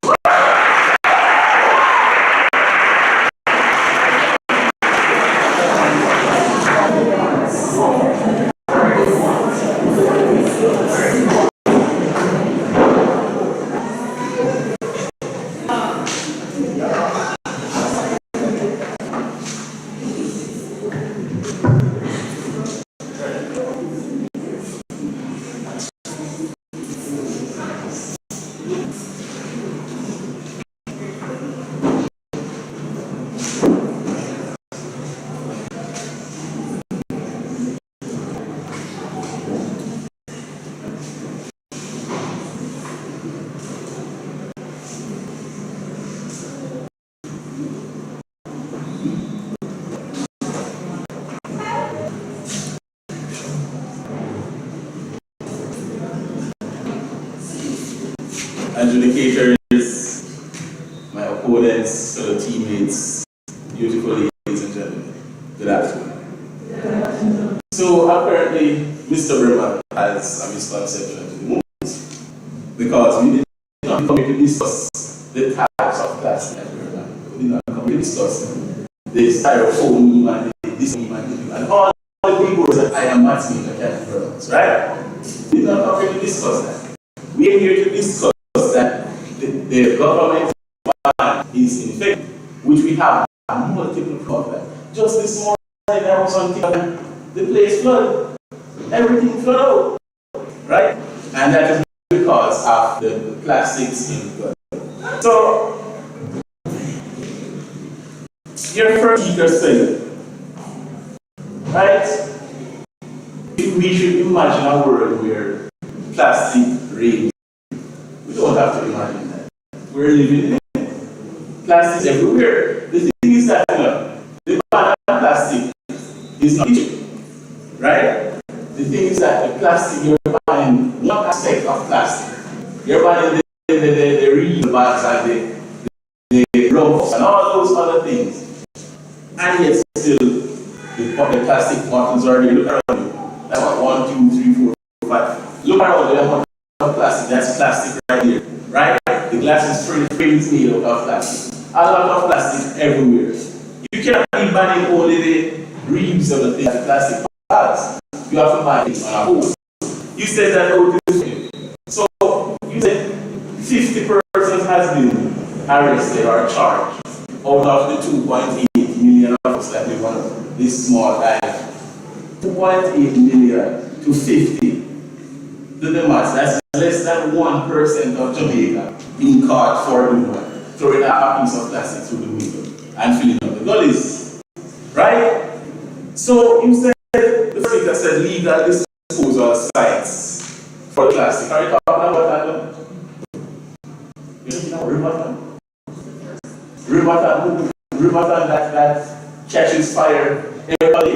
Adjudicators, my opponents, fellow teammates, beautiful ladies and gentlemen, good afternoon. So apparently, Mr. Bremer has a misconception to the movement because we did not come here to discuss the types of plastic. We did not come here to discuss the styrofoam and this and all the big words that I am not making can pronounce, right? We did not come here to discuss that. We are here to discuss that the government ban is in effect, which we have multiple problems. Just this morning, I was on TikTok, the place flooded, everything flooded out, right? And that is because of the plastics in the flood. So, your first speaker said, right? We should imagine a world where plastic reigns. We don't have to imagine that. We're living in it. Plastic is everywhere. The thing is that the ban on plastic is not cheap, right? The thing is that the plastic, you're buying one aspect of plastic. You're buying the reusable bags and the rubbers and all those other things. And yet still, the plastic bottles are there. Look around you. That's what 1, 2, 3, 4, 5. Look around there. Plastic, that's plastic right here, right? The glass is pretty made out of plastic. A lot of plastic everywhere. You cannot be banning only the reusable things, the plastic bags. You have to ban it on a whole. You said that out this way. So you said 50 persons has been arrested or charged out of the 2.8 million of us that live on this small island. 2.8 million to 50. Do the math, that's less than 1% of Jamaica being caught for doing what? Throwing a piece of plastic through the window and filling up the gullies. Right? So you said, the speaker said legal disposal sites for plastic. Are you talking about that? You're talking about Rivatan that catches fire. Everybody.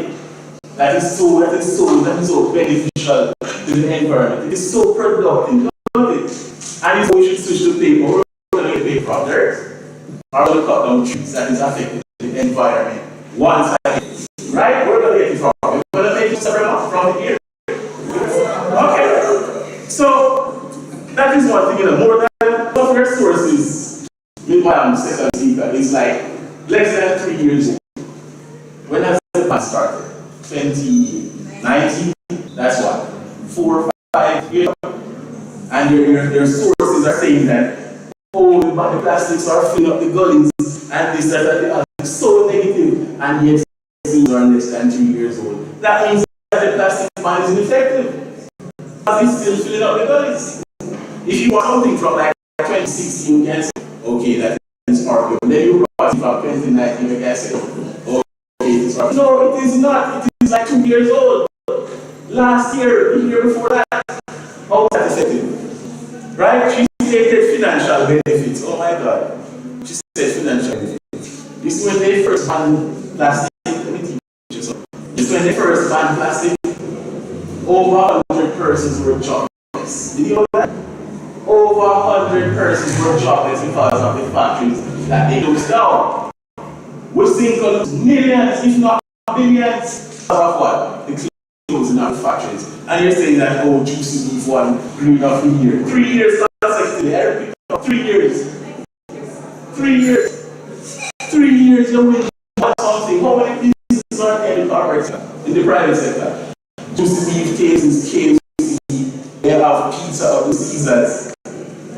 That is so beneficial to the environment. It is so productive, don't it? And so we should switch to paper. We're going to get paper from dirt. Or we'll cut down trees that is affecting the environment. Once again, right? We're going to get it from. We're going to make it separate from here. Okay. So that is one thing. More than software sources. With my second speaker is like less than 3 years old. When has the plan started? 2019, that's what, 4 or 5 years ago. And your sources are saying that, oh, the plastics are filling up the gullies, and this, that, and the other. It's so negative, and yet things are less than 3 years old. That means that the plastic ban is ineffective, because it's still filling up the gullies. If you want something from like 2016, you can say, okay, that is arguable. Then you brought it from 2019, you guys say, okay, it's arguable. No, it is not. It is like 2 years old. Last year, the year before that. How was that effective? Right? She stated financial benefits. Oh my God. She said financial benefits. This is when they first banned plastic. This is when they first banned plastic. Over 100 persons were jobless. Did you know that? Over 100 persons were jobless because of the factories that they closed down. We're seeing millions, if not billions, of what? The closing of factories. And you're saying that, oh, juicy beef one, green of 3 years. 3 years consecutively. I repeat, 3 years. 3 years. 3 years you will want something. How many businesses are in the corporate sector, in the private sector? Juicy beef, Casey's, KFC, they have pizza of the Caesars.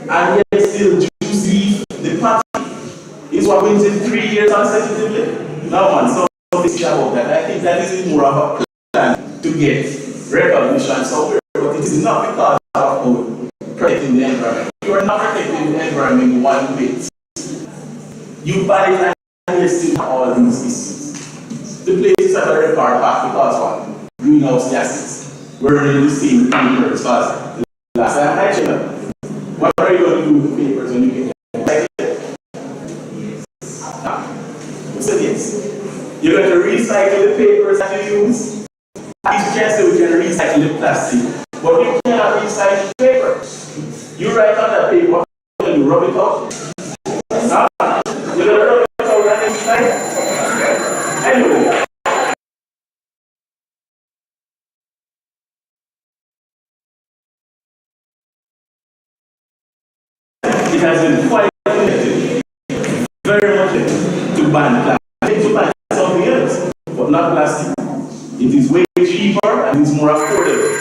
And yet still juicy beef, the patty is what wins in 3 years consecutively. No man, so this about that. I think that is more of a plan to get recognition somewhere, but it is not because of protecting the environment. You are not protecting the environment one bit. You ban it and you still have all these issues. The places that are required back because what? Greenhouse gases. We're in the same papers because the last time I checked, what are you going to do with the papers when you get them? So yes, you're going to recycle the papers that you use. At least you can say we can recycle the plastic, but you cannot recycle the paper. You write on that paper and you rub it out. You're going to rub it out and then recycle. Anyway. It has been quite effective, very much effective, to ban plastic, to ban something else, but not plastic. It is way cheaper and it's more affordable.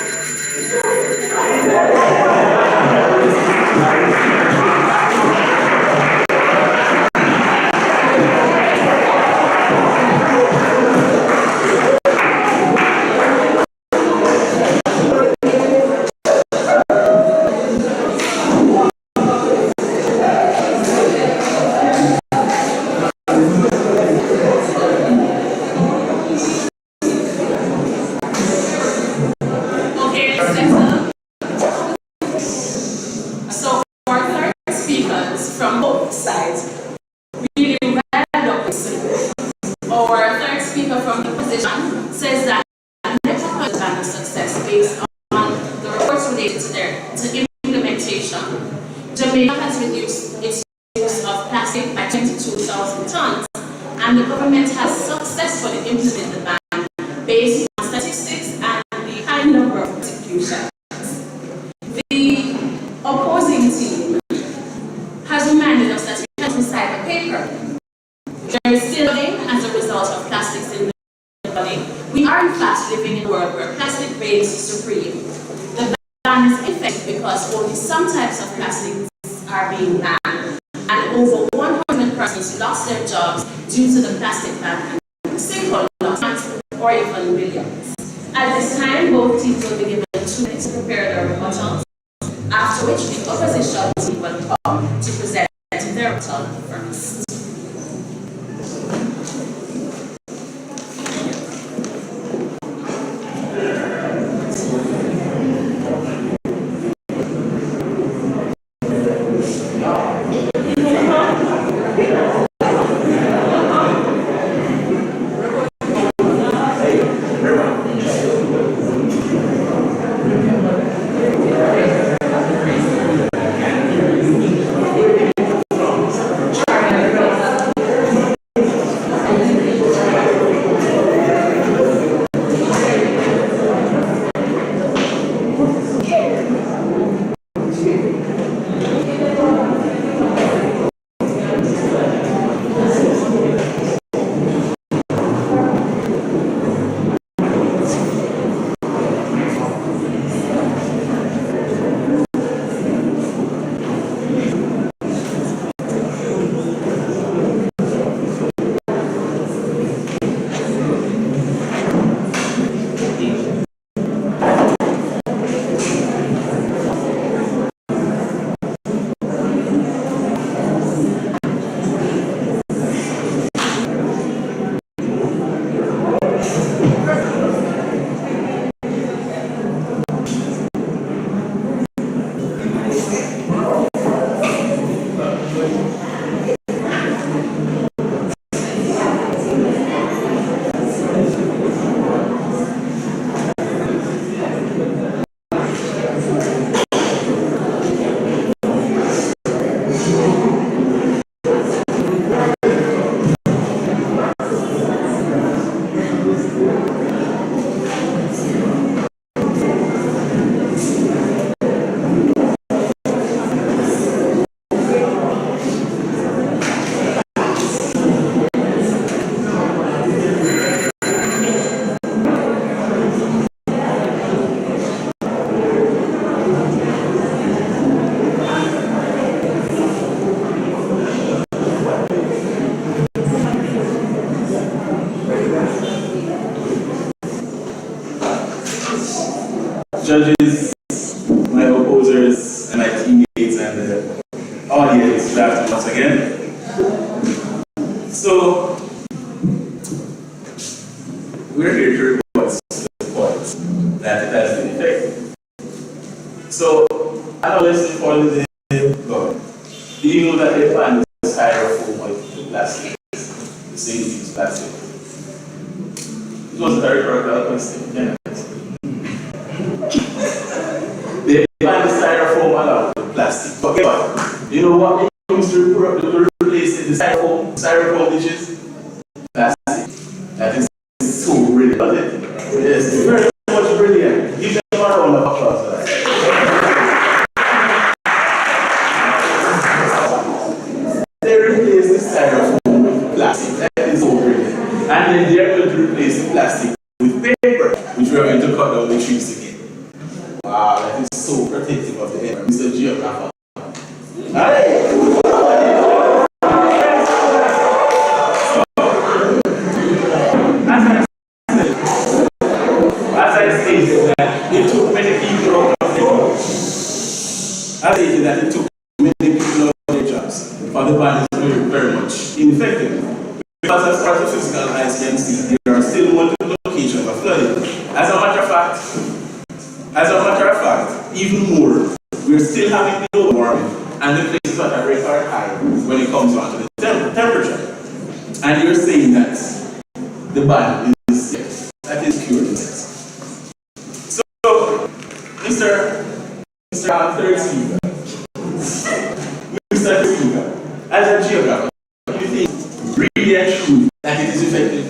Jamaica has reduced its use of plastic by 22,000 tons, and the government has successfully implemented the ban based on statistics and the high number of prosecutions. The opposing team has reminded us that we can recycle paper. There is still as a result of plastics in the body. We are in fact living in a world where plastic reigns supreme. The ban is effective because only some types of plastics are being banned, and over 100 persons lost their jobs due to the plastic ban, simple loss or even millions. At this time, both teams will be given 2 minutes to prepare their rebuttals, after which the opposition team will come to present their rebuttal first. judges, my opposers, and my teammates, and the audience, good afternoon once again. So, we're here to report the point that it has been effective. So, analysts for the God, do you know that they find the styrofoam of plastic, the single-use plastic? It wasn't a rhetorical question, yeah. They find the styrofoam along with plastic. But guess what? You know what they use to replace the styrofoam dishes? Plastic. That is so brilliant, isn't it? Yes, very much brilliant. Give them a round of applause for that. They replace the styrofoam with plastic. That is so brilliant. And then they're going to replace the plastic with paper, which we are going to cut down the trees again. Wow, that is so protective of the environment, Mr. Geographer. As I stated that it took many people out of their jobs. I stated that it took many people out of their jobs. For the ban is very, very much ineffective. Because as far as the physical eyes can see, there are still multiple locations of flooding. As a matter of fact, even more, we're still having global warming, and the places that are record high when it comes down to the temperature. And you're saying that the ban is yes, that is pure nonsense. So, Mr. Third Speaker, as a geographer, do you think really and truly that it is effective?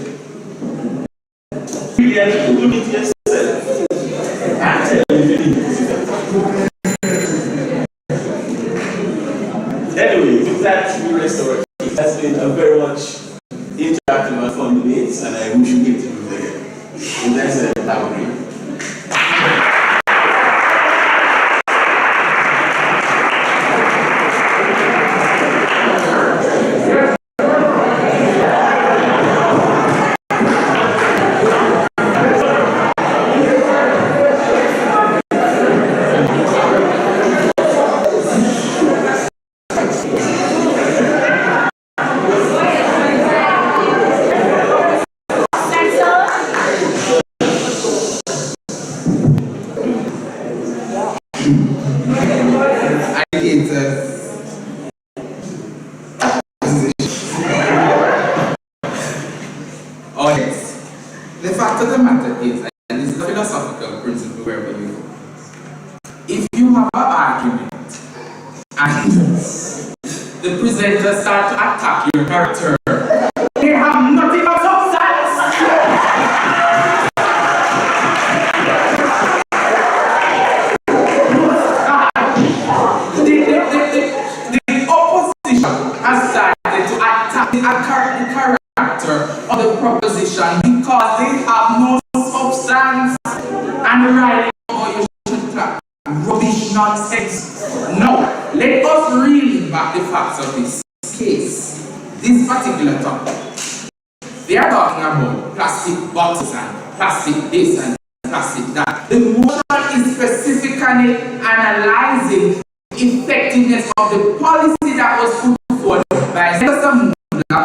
Really and truly, look at yourself and tell me if you think it is effective. Anyway, with that, we rest our case. It has been a very much interactive and fun debate, and I wish you get to do it again. With that said, have a great day. The fact of the matter is, and this is a philosophical principle where we go, if you have an argument and the presenter starts to attack your character, they have nothing but substance. The opposition has started to attack the character of the proposition because they have no substance and writing about you should clap. Rubbish nonsense. No, let us reel back the facts of this case. This particular topic. They are talking about plastic boxes and plastic this and plastic that. The motion is specifically analyzing the effectiveness of the policy that was put forward by Senator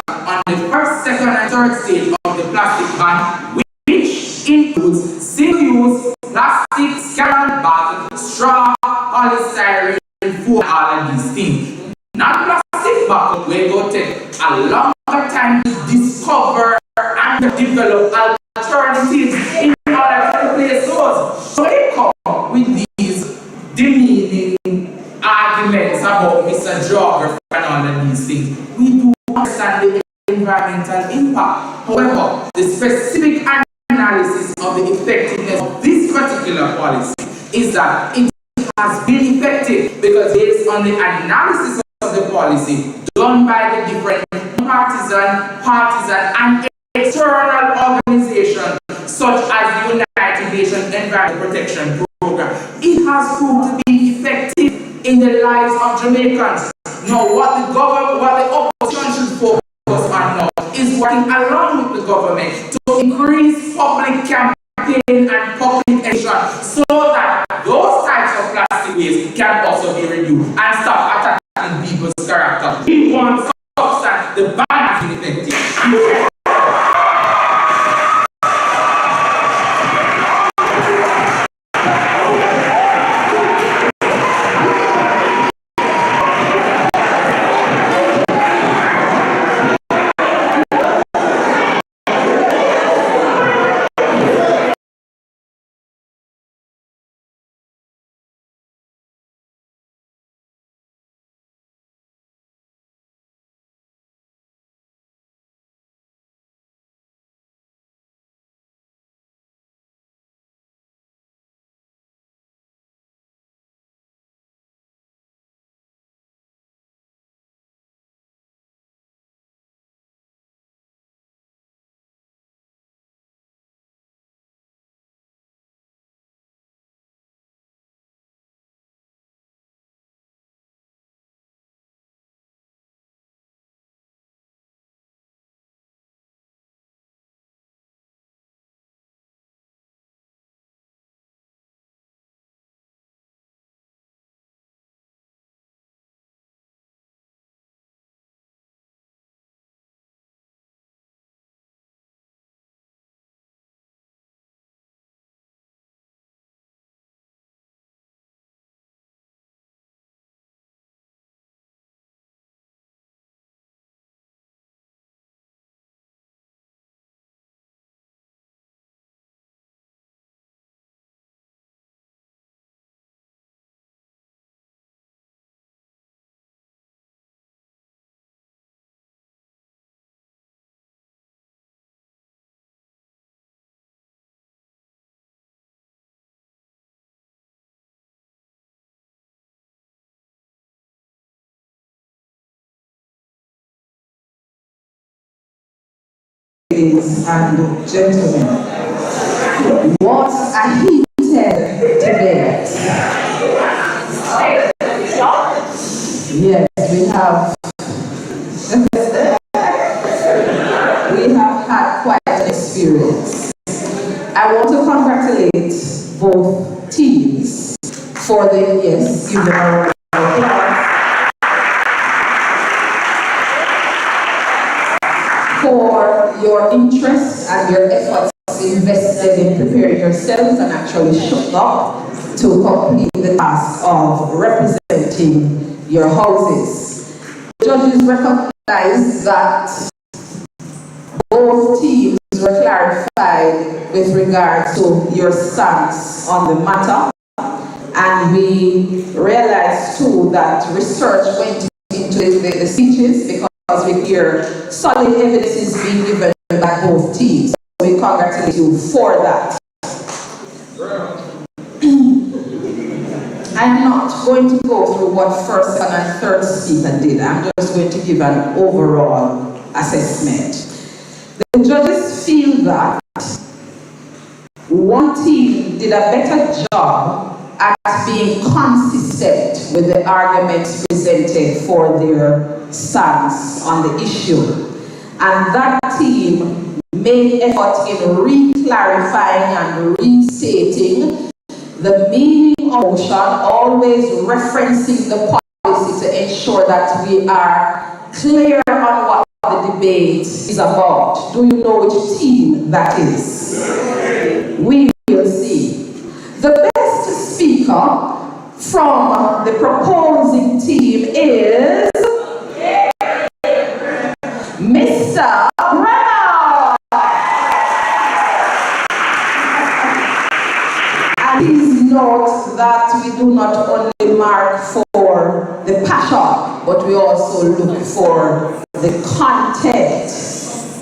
on the first, second, and third stage of the plastic ban, which includes single-use plastic, scan bag, straw, polystyrene, food, all of these things. Not plastic bag, we go take a longer time to discover and develop alternatives in order to replace those. So they come with these demeaning arguments about Mr. Geographer and all of these things. We do understand the environmental impact. However, the specific analysis of the effectiveness of this particular policy is that it has been effective because based on the analysis of the policy done by the different partisan, and external organizations such as the United Nations Environment Protection Program, it has proved to be effective in the lives of Jamaicans. Now, what the opposition should focus on now is working along with the government to increase public campaign and public action so that ineffective. Ladies and gentlemen, what a heated debate. Yes, we have had quite an experience. I want to congratulate both teams for the, yes, give them a round of applause, for your interest and your efforts invested in preparing yourselves and actually showing up to complete the task of representing your houses. The judges recognize that both teams were clarified with regard to your stance on the matter, and we realized too that research went into the speeches because we hear solid evidence is being given by both teams. So we congratulate you for that. I'm not going to go through what first, second, and third speaker did. I'm just going to give an overall assessment. The judges feel that one team did a better job at being consistent with the arguments presented for their stance on the issue. And that team made effort in re-clarifying and restating the meaning of motion, always referencing the policy to ensure that we are clear on what the debate is about. Do you know which team that is? We will see. The best speaker from the proposing team is Mr. Brown. And please note that we do not only mark for the passion, but we also look for the content.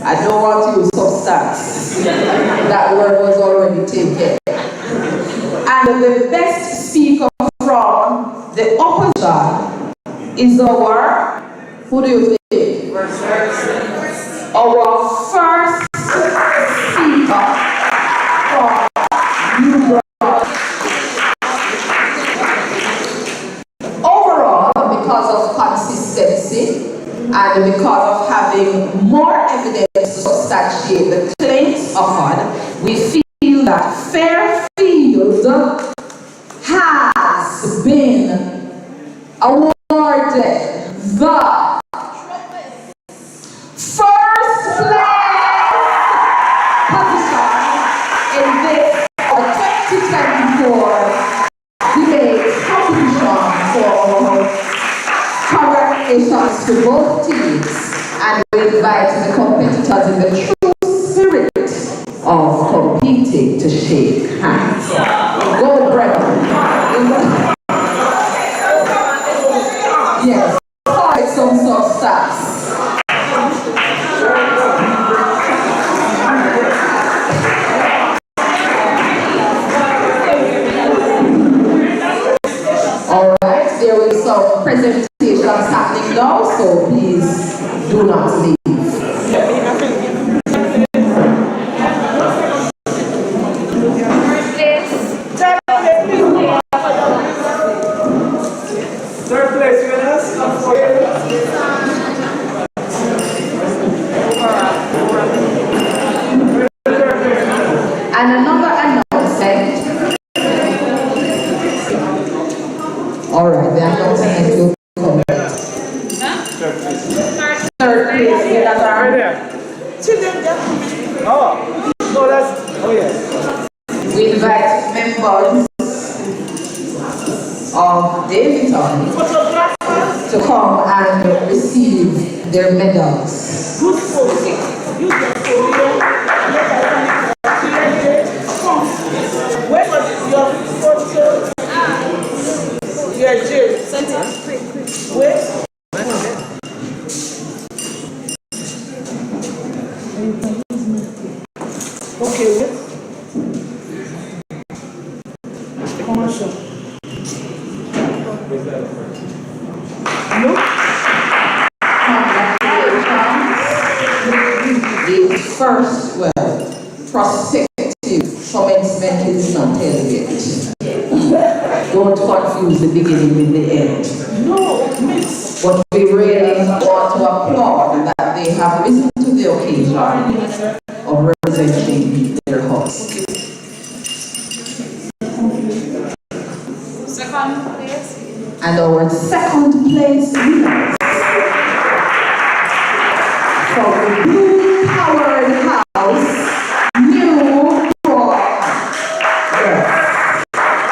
I don't want to use substance. That word was already taken. And the best speaker from the opposition is our, who do you think? Our first speaker from New Brunswick. Overall, because of consistency and because of having more evidence to substantiate the claims offered, we feel that Fairfield has been awarded the first invite the competitors in the true spirit of competing to shake hands. Go, Brennan. Yes, quite some sort of stats. All right, there will be some presentations happening now, so please do not leave. Third place winners come forward. And another announcement. All right, the announcement will come. Third place winners are Oh, no, that's, oh yes. we invite members of Davidson to come and receive their medals. Where was your photo? Yeah, Jill. Where? Okay, wait. Commercial. The first, prospective commencement is not held yet. Don't confuse the beginning with the end. No, miss. But we really want to applaud that they have risen to the occasion of representing their house. Second place. And our second place winners from the Blue Powered House, New York.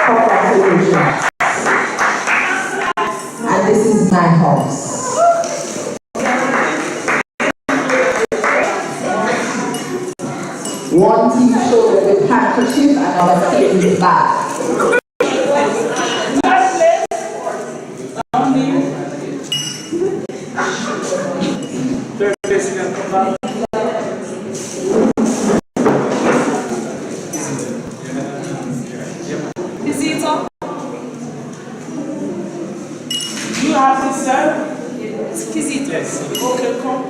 Congratulations. And this is my house. One team showed with handkerchief, another team with bag. Third place can come back. Visito. You have this sir? Visito. Yes. Okay, come.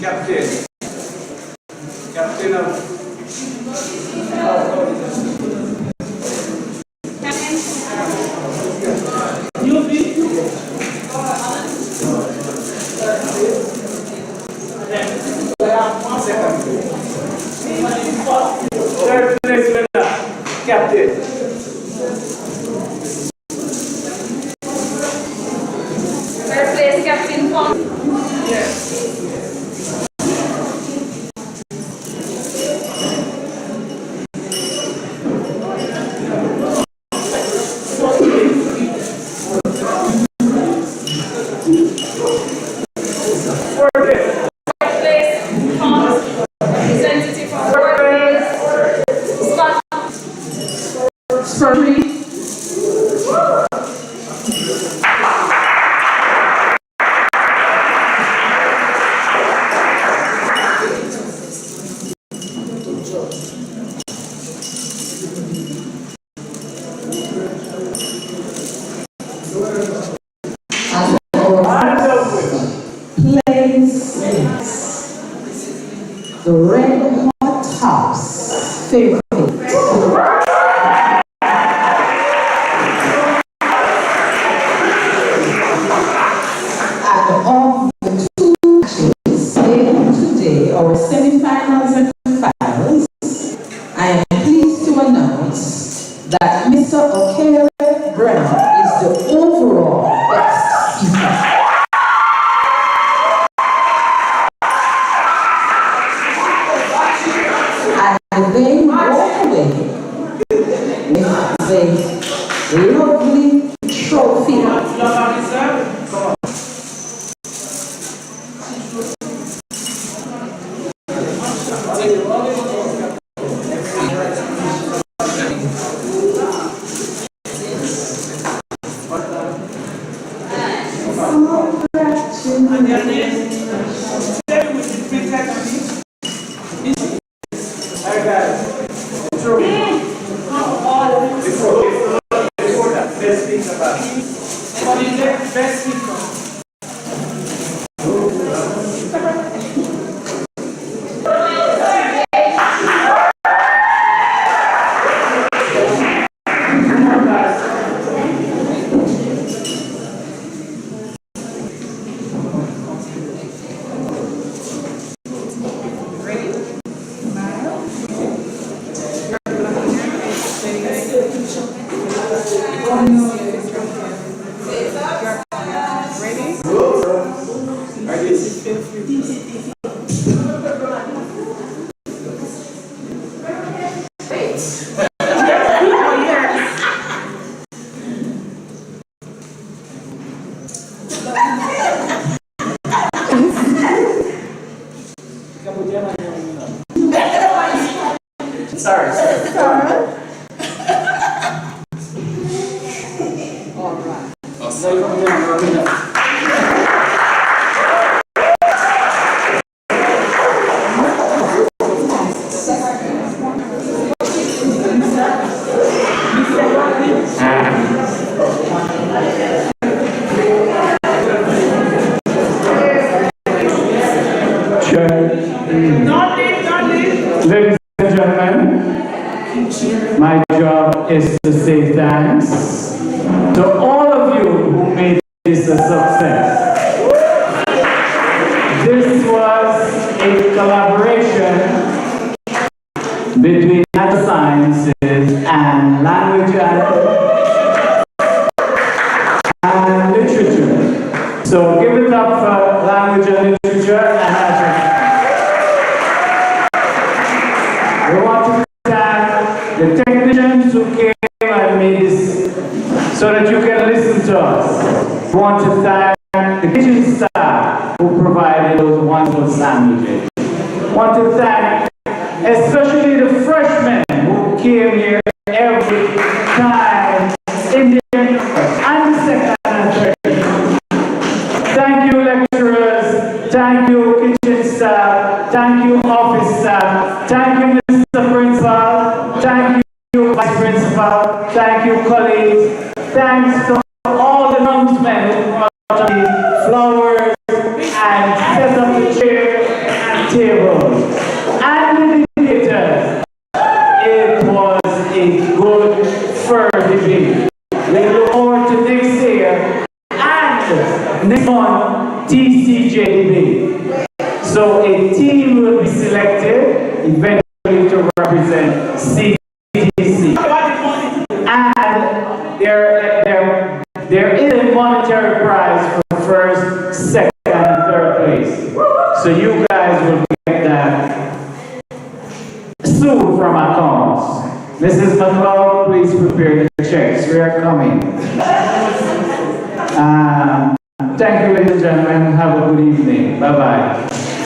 Captain. Captain of. You be. One second. Third place winner, Captain. Third place, Captain Pong. Yes. For the best speaker. Sorry. All right. Ladies and gentlemen, my job is to say thanks to all of you who made this a success. This was a collaboration between natural sciences and language and literature. So give it up for language and literature and natural. We want to thank the technicians who came and made this so that you can listen to us. We want to thank the kitchen staff who provided those wonderful sandwiches. We want to thank especially the freshmen who came here every time in the and the second and third. Thank you, lecturers. Thank you, kitchen staff. Thank you, office staff. Thank you, Mr. Principal. Thank you, Vice Principal. Thank you, colleagues. Thanks to all the groundsmen who brought the flowers and set up the chairs and tables. And the debaters. It was a good first debate. We look forward to next year and next month, TCJ debate. So a team will be selected eventually to represent CTC. And there is a monetary prize for first, second, and third place. So you guys will get that soon from our accounts. Mrs. McLeod, please prepare the checks. We are coming. Thank you, ladies and gentlemen. Have a good evening. Bye-bye.